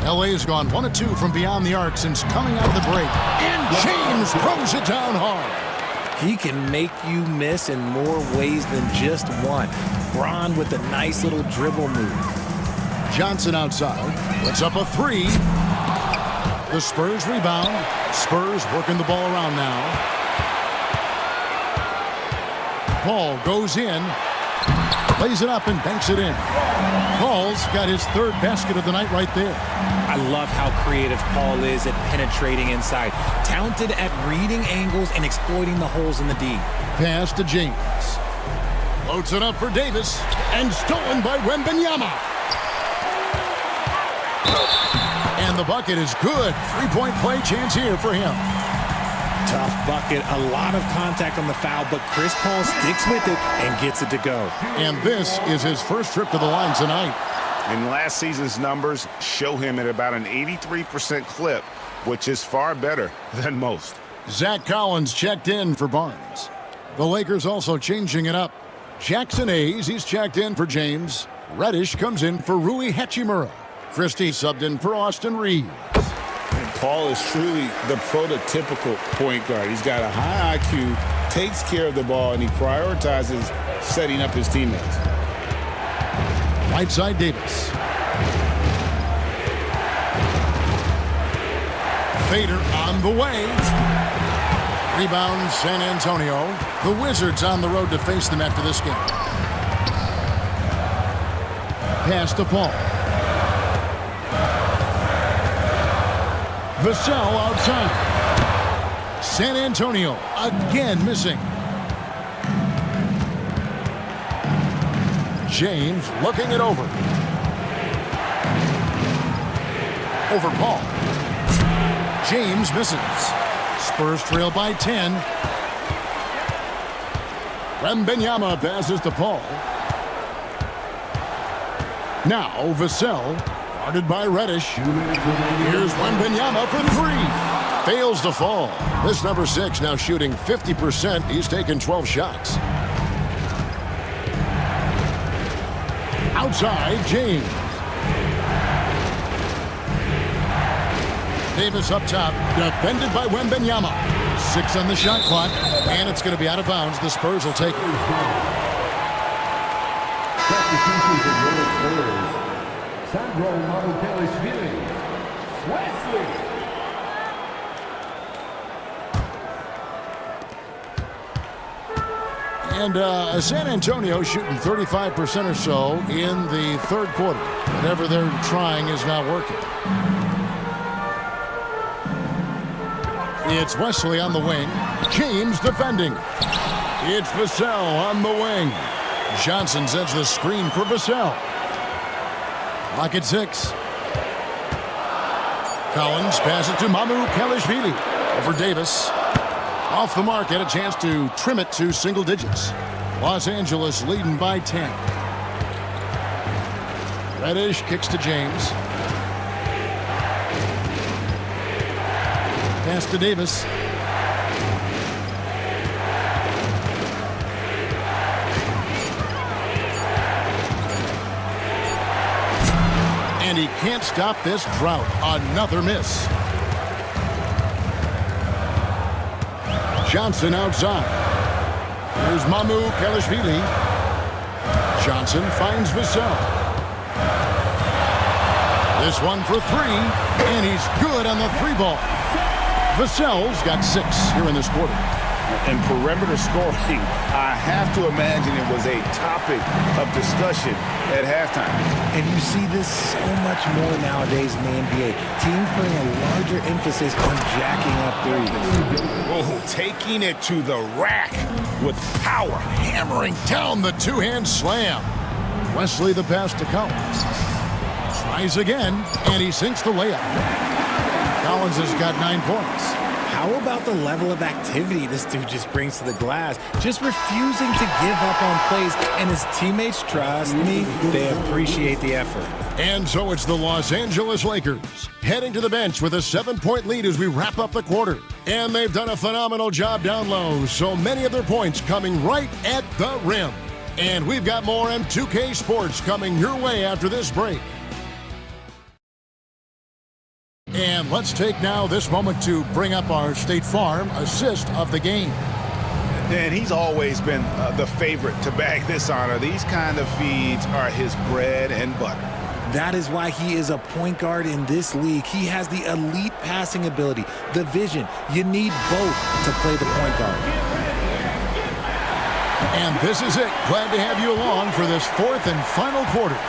LA's gone 1 of 2 from beyond the arc since coming out of the break. And James throws it down hard. He can make you miss in more ways than just one. Braun with a nice little dribble move. Johnson outside, puts up a 3. The Spurs rebound. Spurs working the ball around now. Paul goes in, plays it up and banks it in. Paul's got his 3rd basket of the night right there. I love how creative Paul is at penetrating inside. Talented at reading angles and exploiting the holes in the D. Pass to James. Floats it up for Davis and stolen by Wembanyama. And the bucket is good. 3-point play chance here for him. Tough bucket, a lot of contact on the foul, but Chris Paul sticks with it and gets it to go. And this is his first trip to the line tonight. And last season's numbers show him at about an 83% clip, which is far better than most. Zach Collins checked in for Barnes. The Lakers also changing it up. Jackson Hayes, he's checked in for James. Reddish comes in for Rui Hachimura. Christie subbed in for Austin Reeves. Paul is truly the prototypical point guard. He's got a high IQ, takes care of the ball, and he prioritizes setting up his teammates. Right side Davis. Fader on the way. Rebound San Antonio. The Wizards on the road to face them after this game. Pass to Paul. Vassell outside. San Antonio again missing. James looking it over. Over Paul. James misses. Spurs trail by 10. Wembanyama passes to Paul. Now Vassell. Guarded by Reddish. Here's Wembanyama for 3. Fails to fall. This number 6 now shooting 50%. He's taken 12 shots. Outside, James. Davis up top. Defended by Wembanyama. 6 on the shot clock. And it's going to be out of bounds. The Spurs will take it. And San Antonio shooting 35% or so in the 3rd quarter. Whatever they're trying is not working. It's Wesley on the wing. James defending. It's Vassell on the wing. Johnson sends the screen for Vassell. Lock at 6. Collins passes to Mamu Kelishvili. Over Davis. Off the mark, had a chance to trim it to single digits. Los Angeles leading by 10. Reddish kicks to James. Pass to Davis. And he can't stop this drought. Another miss. Johnson outside. Here's Mamu Kelishvili. Johnson finds Vassell. This one for 3, and he's good on the 3-ball. Vassell's got 6 here in this quarter. And perimeter scoring, I have to imagine it was a topic of discussion at halftime. And you see this so much more nowadays in the NBA. Teams putting a larger emphasis on jacking up threes. Oh, taking it to the rack with power. Hammering down the 2-hand slam. Wesley the pass to Collins. Tries again, and he sinks the layup. Collins has got 9 points. How How about the level of activity this dude just brings to the glass? Just refusing to give up on plays, and his teammates, trust me, they appreciate the effort. And so it's the Los Angeles Lakers heading to the bench with a 7-point lead as we wrap up the quarter. And they've done a phenomenal job down low, so many of their points coming right at the rim. And we've got more M2K Sports coming your way after this break. And let's take now this moment to bring up our State Farm assist of the game. And he's always been the favorite to bag this honor. These kind of feeds are his bread and butter. That is why he is a point guard in this league. He has the elite passing ability, the vision. You need both to play the point guard. And this is it. Glad to have you along for this fourth and final quarter.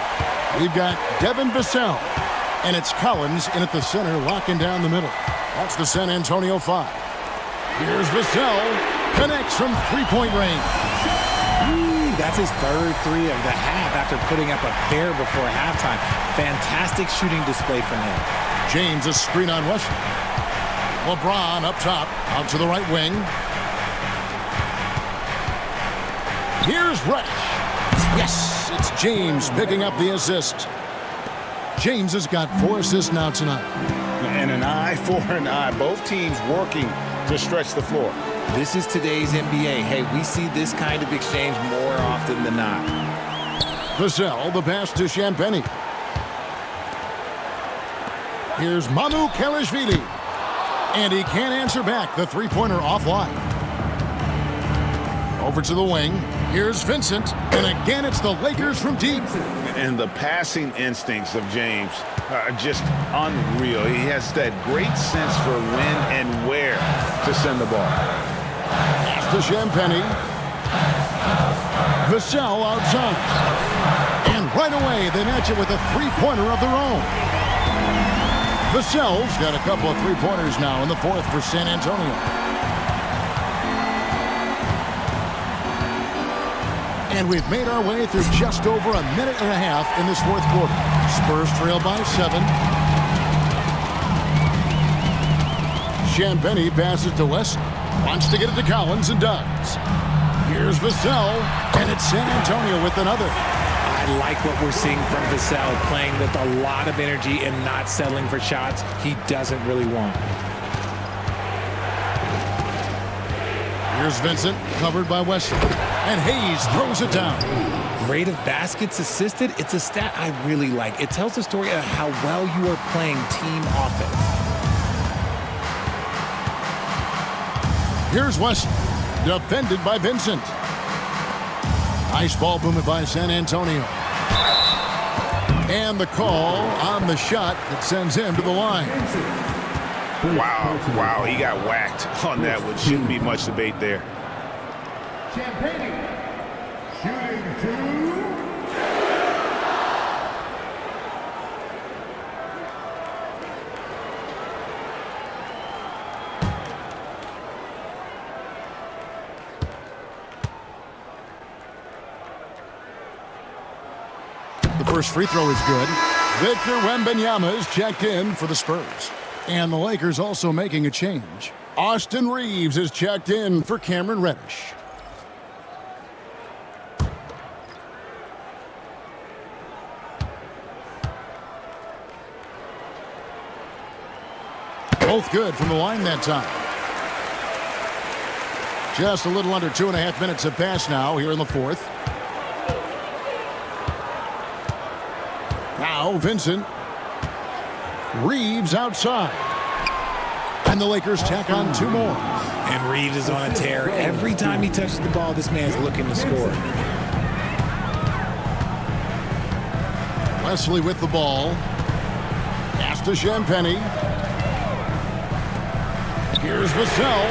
We've got Devin Vassell, and it's Collins in at the center, locking down the middle. That's the San Antonio 5. Here's Vassell, connects from three-point range. That's his third three of the half after putting up a pair before halftime. Fantastic shooting display from him. James, a screen on Western. LeBron up top, out to the right wing. Here's Reddish. Yes, it's James picking up the assist. James has got 4 assists now tonight. And an eye for an eye. Both teams working to stretch the floor. This is today's NBA. Hey, we see this kind of exchange more often than not. Vassell, the pass to Champagny. Here's Psamyou'll. And he can't answer back. The three-pointer offline. Over to the wing. Here's Vincent. And again, it's the Lakers from deep. And the passing instincts of James are just unreal. He has that great sense for when and where to send the ball. Pass to Champagny. Vassell outside. And right away, they match it with a three-pointer of their own. Vassell's got a couple of three-pointers now in the fourth for San Antonio. And we've made our way through just over a minute and a half in this fourth quarter. Spurs trail by 7. Champagny passes to West. Wants to get it to Collins and does. Here's Vassell, and it's San Antonio with another. I like what we're seeing from Vassell, playing with a lot of energy and not settling for shots he doesn't really want. Here's Vincent, covered by Wesley. And Hayes throws it down. Rate of baskets assisted, it's a stat I really like. It tells the story of how well you are playing team offense. Here's Wesley, defended by Vincent. Nice ball movement by San Antonio. And the call on the shot that sends him to the line. Wow, he got whacked on that one. Shouldn't be much debate there. Champagny, shooting 2. The first free throw is good. Victor Wembanyama is checked in for the Spurs. And the Lakers also making a change. Austin Reeves is checked in for Cameron Reddish. Both good from the line that time. Just a little under 2.5 minutes have passed now here in the fourth. Now Vincent. Reeves outside. And the Lakers tack on 2 more. And Reeves is on a tear. Every time he touches the ball, this man's looking to score. Wesley with the ball. Pass to Champagny. Here's Vassell.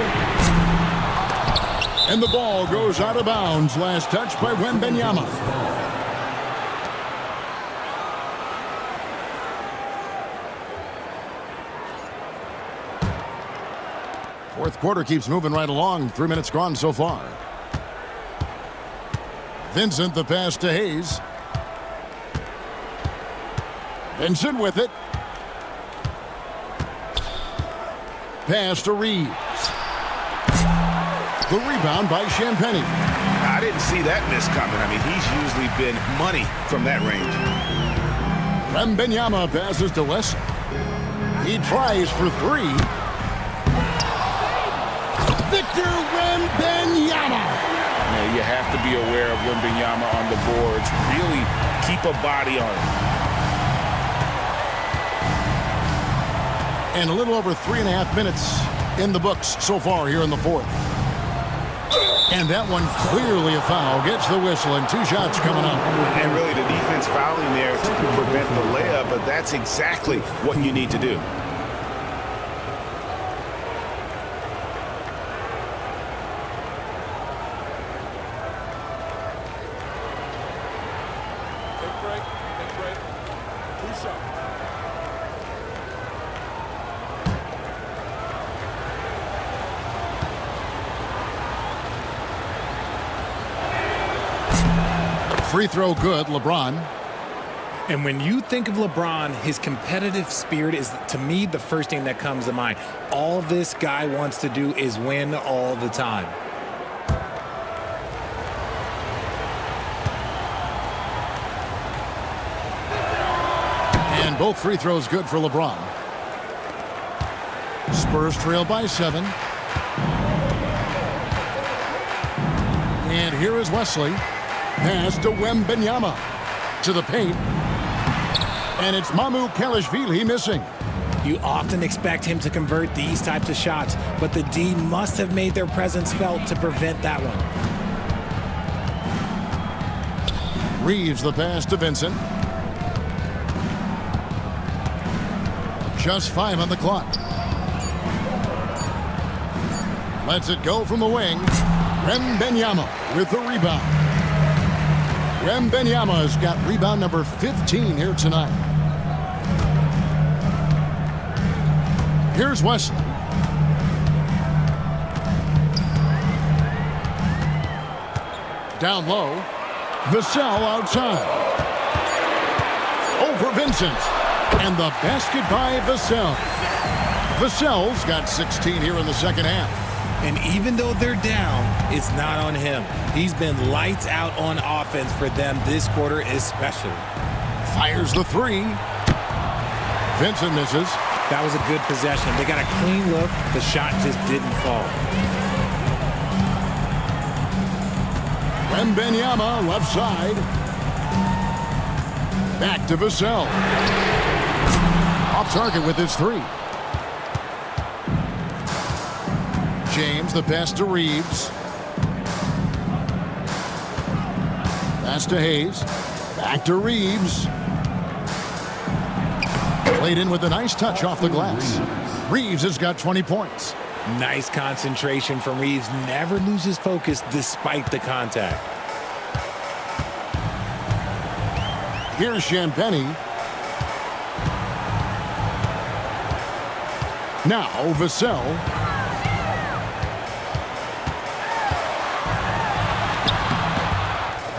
And the ball goes out of bounds. Last touch by Wembanyama. Fourth quarter keeps moving right along. 3 minutes gone so far. Vincent, the pass to Hayes. Vincent with it. Pass to Reeves. The rebound by Champagny. I didn't see that miss coming. I mean, he's usually been money from that range. Wembanyama passes to Wesley. He tries for three. Victor Wembanyama. You have to be aware of Wembanyama on the boards. Really keep a body on him. And a little over 3.5 minutes in the books so far here in the fourth. And that one clearly a foul. Gets the whistle and 2 shots coming up. And really the defense fouling there to prevent the layup, but that's exactly what you need to do. Free throw good, LeBron. And when you think of LeBron, his competitive spirit is, to me, the first thing that comes to mind. All this guy wants to do is win all the time. And both free throws good for LeBron. Spurs trail by 7. And here is Wesley. Pass to Wembanyama. To the paint. And it's Psamyou'll missing. You often expect him to convert these types of shots, but the D must have made their presence felt to prevent that one. Reeves the pass to Vincent. Just 5 on the clock. Lets it go from the wing. Wembanyama with the rebound. Wembanyama has got rebound number 15 here tonight. Here's Wesley. Down low. Vassell outside. Over Vincent. And the basket by Vassell. Vassell's got 16 here in the second half. And even though they're down, it's not on him. He's been lights out on offense for them this quarter especially. Fires the three. Vincent misses. That was a good possession. They got a clean look. The shot just didn't fall. Wembanyama left side. Back to Vassell. Off target with his three. James, the pass to Reeves. Pass to Hayes. Back to Reeves. Played in with a nice touch off the glass. Reeves has got 20 points. Nice concentration from Reeves. Never loses focus despite the contact. Here's Champagny. Now Vassell.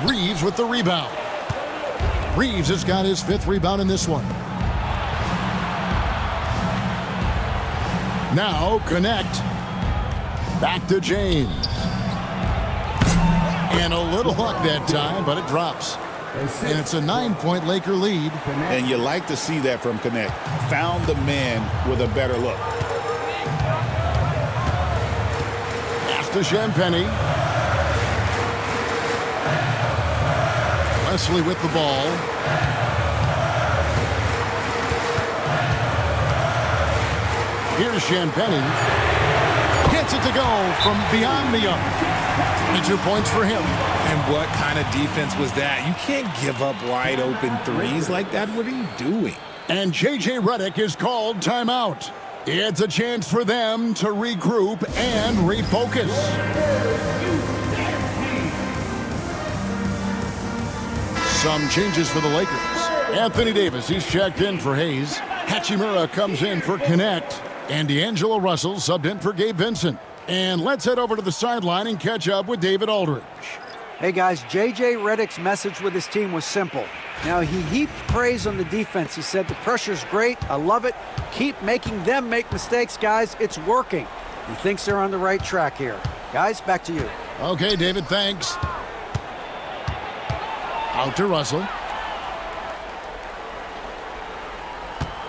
Reeves with the rebound. Reeves has got his 5th rebound in this one. Now connect. Back to James. And a little luck that time, but it drops. And it's a 9-point Laker lead. And you like to see that from Connect. Found the man with a better look. Pass to Champagny. Wesley with the ball. Here's Champagny. Gets it to go from beyond the arc. 22 points for him. And what kind of defense was that? You can't give up wide open threes like that. What are you doing? And J.J. Redick is called timeout. It's a chance for them to regroup and refocus. Some changes for the Lakers. Anthony Davis, he's checked in for Hayes. Hachimura comes in for Connect. And D'Angelo Russell subbed in for Gabe Vincent. And let's head over to the sideline and catch up with David Aldridge. Hey guys, J.J. Redick's message with his team was simple. Now, he heaped praise on the defense. He said, the pressure's great, I love it. Keep making them make mistakes, guys. It's working. He thinks they're on the right track here. Guys, back to you. Okay, David, thanks. Out to Russell.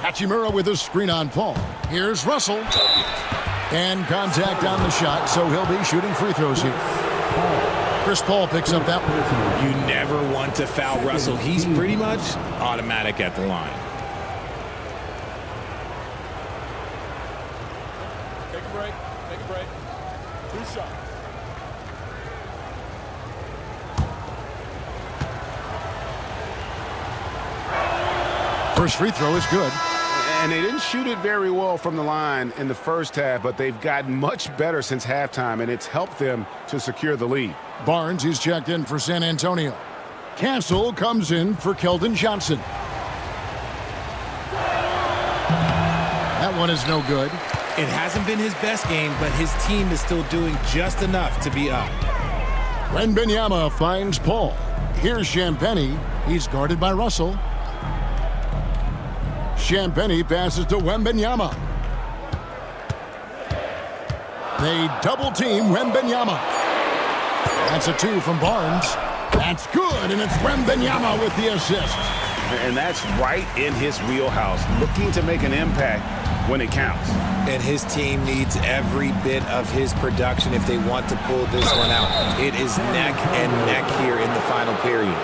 Hachimura with a screen on Paul. Here's Russell. And contact on the shot, so he'll be shooting free throws here. Chris Paul picks up that one. You never want to foul Russell. He's pretty much automatic at the line. Take a break. Take a break. 2 shots. First free throw is good. And they didn't shoot it very well from the line in the first half, but they've gotten much better since halftime, and it's helped them to secure the lead. Barnes, he's checked in for San Antonio. Castle comes in for Keldon Johnson. That one is no good. It hasn't been his best game, but his team is still doing just enough to be up. Wembanyama finds Paul. Here's Champagnie. He's guarded by Russell. Champagnie passes to Wembanyama. They double-team Wembanyama. That's a 2 from Barnes. That's good, and it's Wembanyama with the assist. And that's right in his wheelhouse, looking to make an impact when it counts. And his team needs every bit of his production if they want to pull this one out. It is neck and neck here in the final period.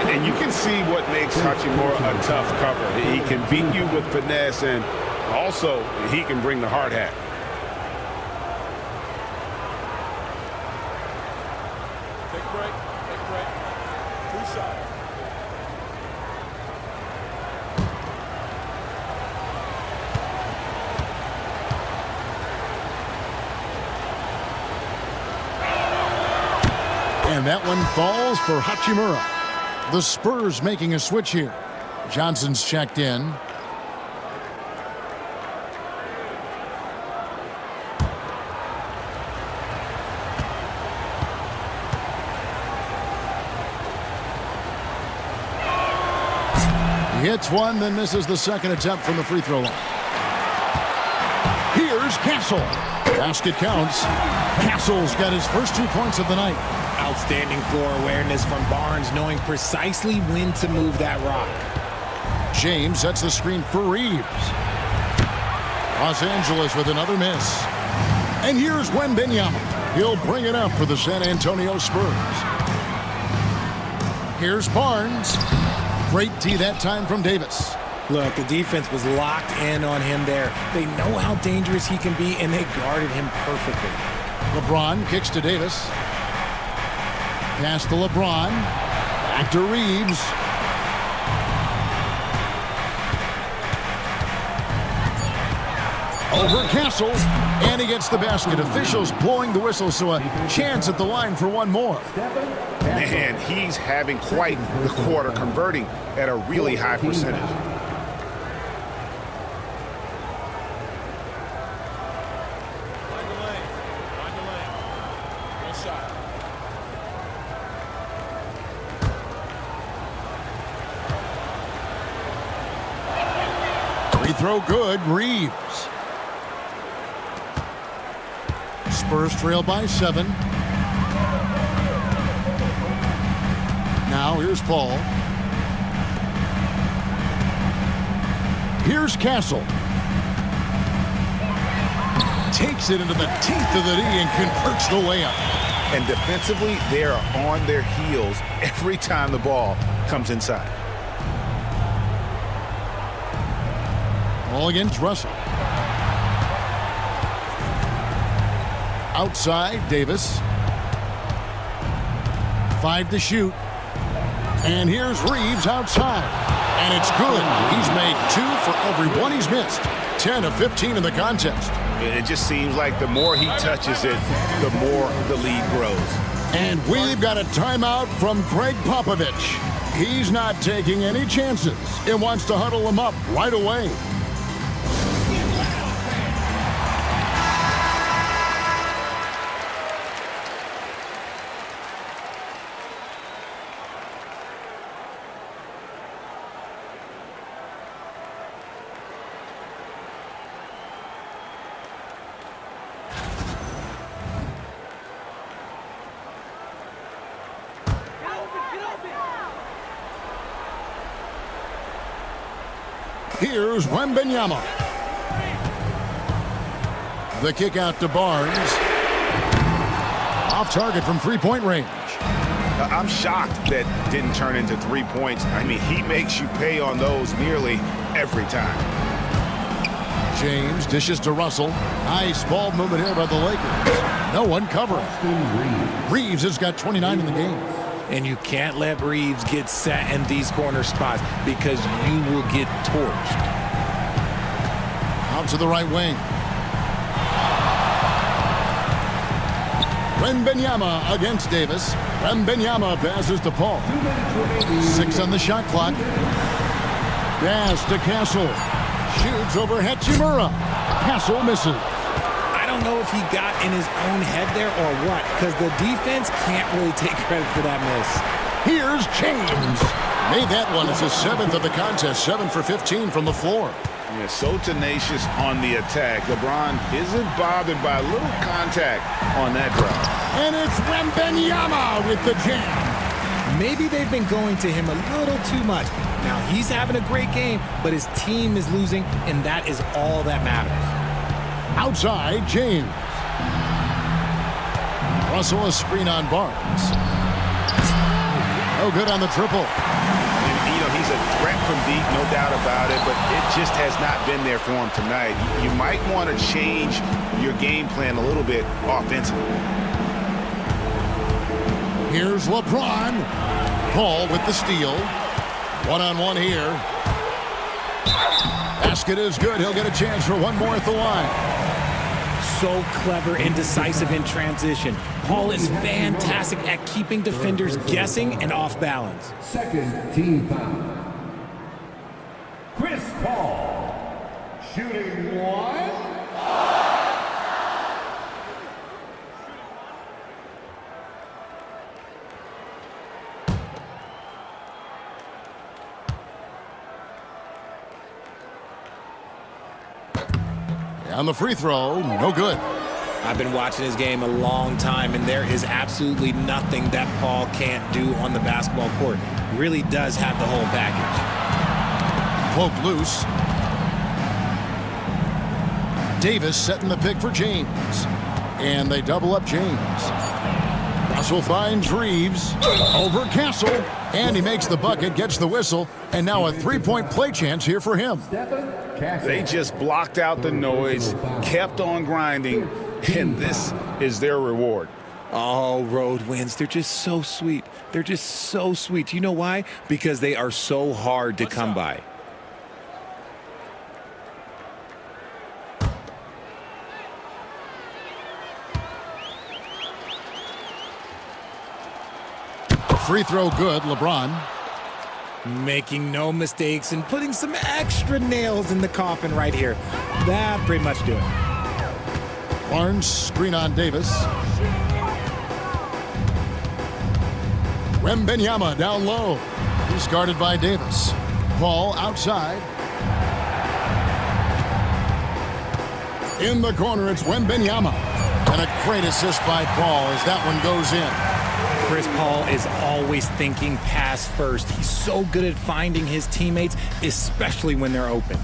And you can see what makes Hachimura a tough cover. He can beat you with finesse, and also he can bring the hard hat. Take a break. Take a break. 2 shots. And that one falls for Hachimura. The Spurs making a switch here. Johnson's checked in. He hits one, then misses the second attempt from the free throw line. Here's Castle. Basket counts. Castle's got his first 2 points of the night. Outstanding floor awareness from Barnes, knowing precisely when to move that rock. James sets the screen for Reeves. Los Angeles with another miss. And here's Wembanyama. He'll bring it up for the San Antonio Spurs. Here's Barnes. Great D that time from Davis. Look, the defense was locked in on him there. They know how dangerous he can be, and they guarded him perfectly. LeBron kicks to Davis. Pass to LeBron. Back to Reeves. Over Castle. And he gets the basket. Officials blowing the whistle, so a chance at the line for one more. Man, he's having quite the quarter, converting at a really high percentage. Find the lane. Find the lane. One shot. Free throw good. Reeves. Spurs trail by 7. Now here's Paul. Here's Castle. Takes it into the teeth of the D and converts the layup. And defensively, they are on their heels every time the ball comes inside. All against Russell. Outside, Davis. 5 to shoot. And here's Reeves outside. And it's good. He's made 2 for every one he's missed. 10 of 15 in the contest. It just seems like the more he touches it, the more the lead grows. And we've got a timeout from Greg Popovich. He's not taking any chances and wants to huddle them up right away. Here's Wembanyama. The kick out to Barnes. Off target from three-point range. I'm shocked that didn't turn into 3 points. I mean, he makes you pay on those nearly every time. James dishes to Russell. Nice ball movement here by the Lakers. No one covering. Reeves has got 29 in the game. And you can't let Reeves get set in these corner spots because you will get torched. Out to the right wing. Wembanyama against Davis. Wembanyama passes to Paul. 6 on the shot clock. Pass to Castle. Shoots over Hachimura. Castle misses. I don't know if he got in his own head there or what, because the defense can't really take credit for that miss. Here's James. Made that one as his 7th of the contest. 7 for 15 from the floor. Yeah, so tenacious on the attack. LeBron isn't bothered by a little contact on that drive. And it's Wembanyama with the jam. Maybe they've been going to him a little too much. Now, he's having a great game, but his team is losing, and that is all that matters. Outside, James. Russell, a screen on Barnes. No good on the triple. And, you know, he's a threat from deep, no doubt about it, but it just has not been there for him tonight. You might want to change your game plan a little bit offensively. Here's LeBron. Paul with the steal. One-on-one here. Basket is good. He'll get a chance for one more at the line. So clever and decisive in transition. Paul is fantastic at keeping defenders guessing and off balance. Second team foul. Chris Paul, shooting 1. On the free throw, no good. I've been watching his game a long time, and there is absolutely nothing that Paul can't do on the basketball court. He really does have the whole package. Poke loose. Davis setting the pick for James. And they double up James. Russell finds Reeves. Over Castle. And he makes the bucket, gets the whistle. And now a three-point play chance here for him. They just blocked out the noise, kept on grinding, and this is their reward. Oh, road wins. They're just so sweet. They're just so sweet. You know why? Because they are so hard to come by. Free throw good, LeBron. Making no mistakes and putting some extra nails in the coffin right here. That pretty much do it. Barnes, screen on Davis. Wembanyama down low. He's guarded by Davis. Paul outside. In the corner, it's Wembanyama. And a great assist by Paul as that one goes in. Chris Paul is always thinking pass first. He's so good at finding his teammates, especially when they're open.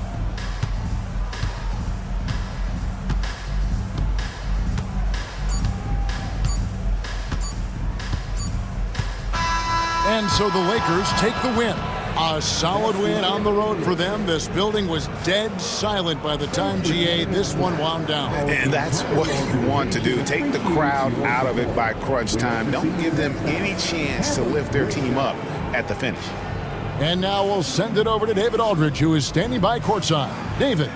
And so the Lakers take the win. A solid win on the road for them. This building was dead silent by the time, GA, this one wound down. And that's what you want to do. Take the crowd out of it by crunch time. Don't give them any chance to lift their team up at the finish. And now we'll send it over to David Aldridge, who is standing by courtside. David.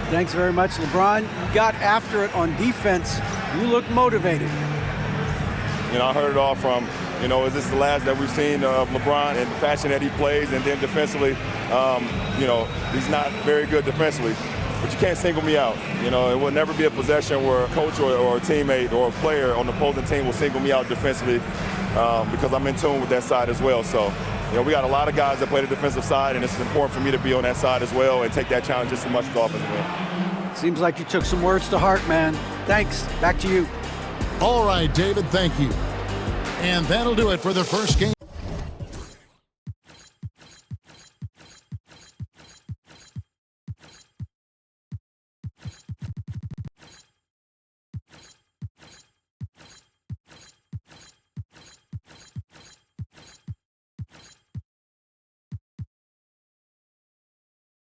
Thanks very much, LeBron. You got after it on defense. You look motivated. You know, I heard it all from, you know, is this the last that we've seen of LeBron and the fashion that he plays? And then defensively, you know, he's not very good defensively. But you can't single me out. You know, it will never be a possession where a coach or a teammate or a player on the opposing team will single me out defensively because I'm in tune with that side as well. So, you know, we got a lot of guys that play the defensive side, and it's important for me to be on that side as well and take that challenge just as much as the offensive end. Seems like you took some words to heart, man. Thanks. Back to you. All right, David, thank you. And that'll do it for the first game.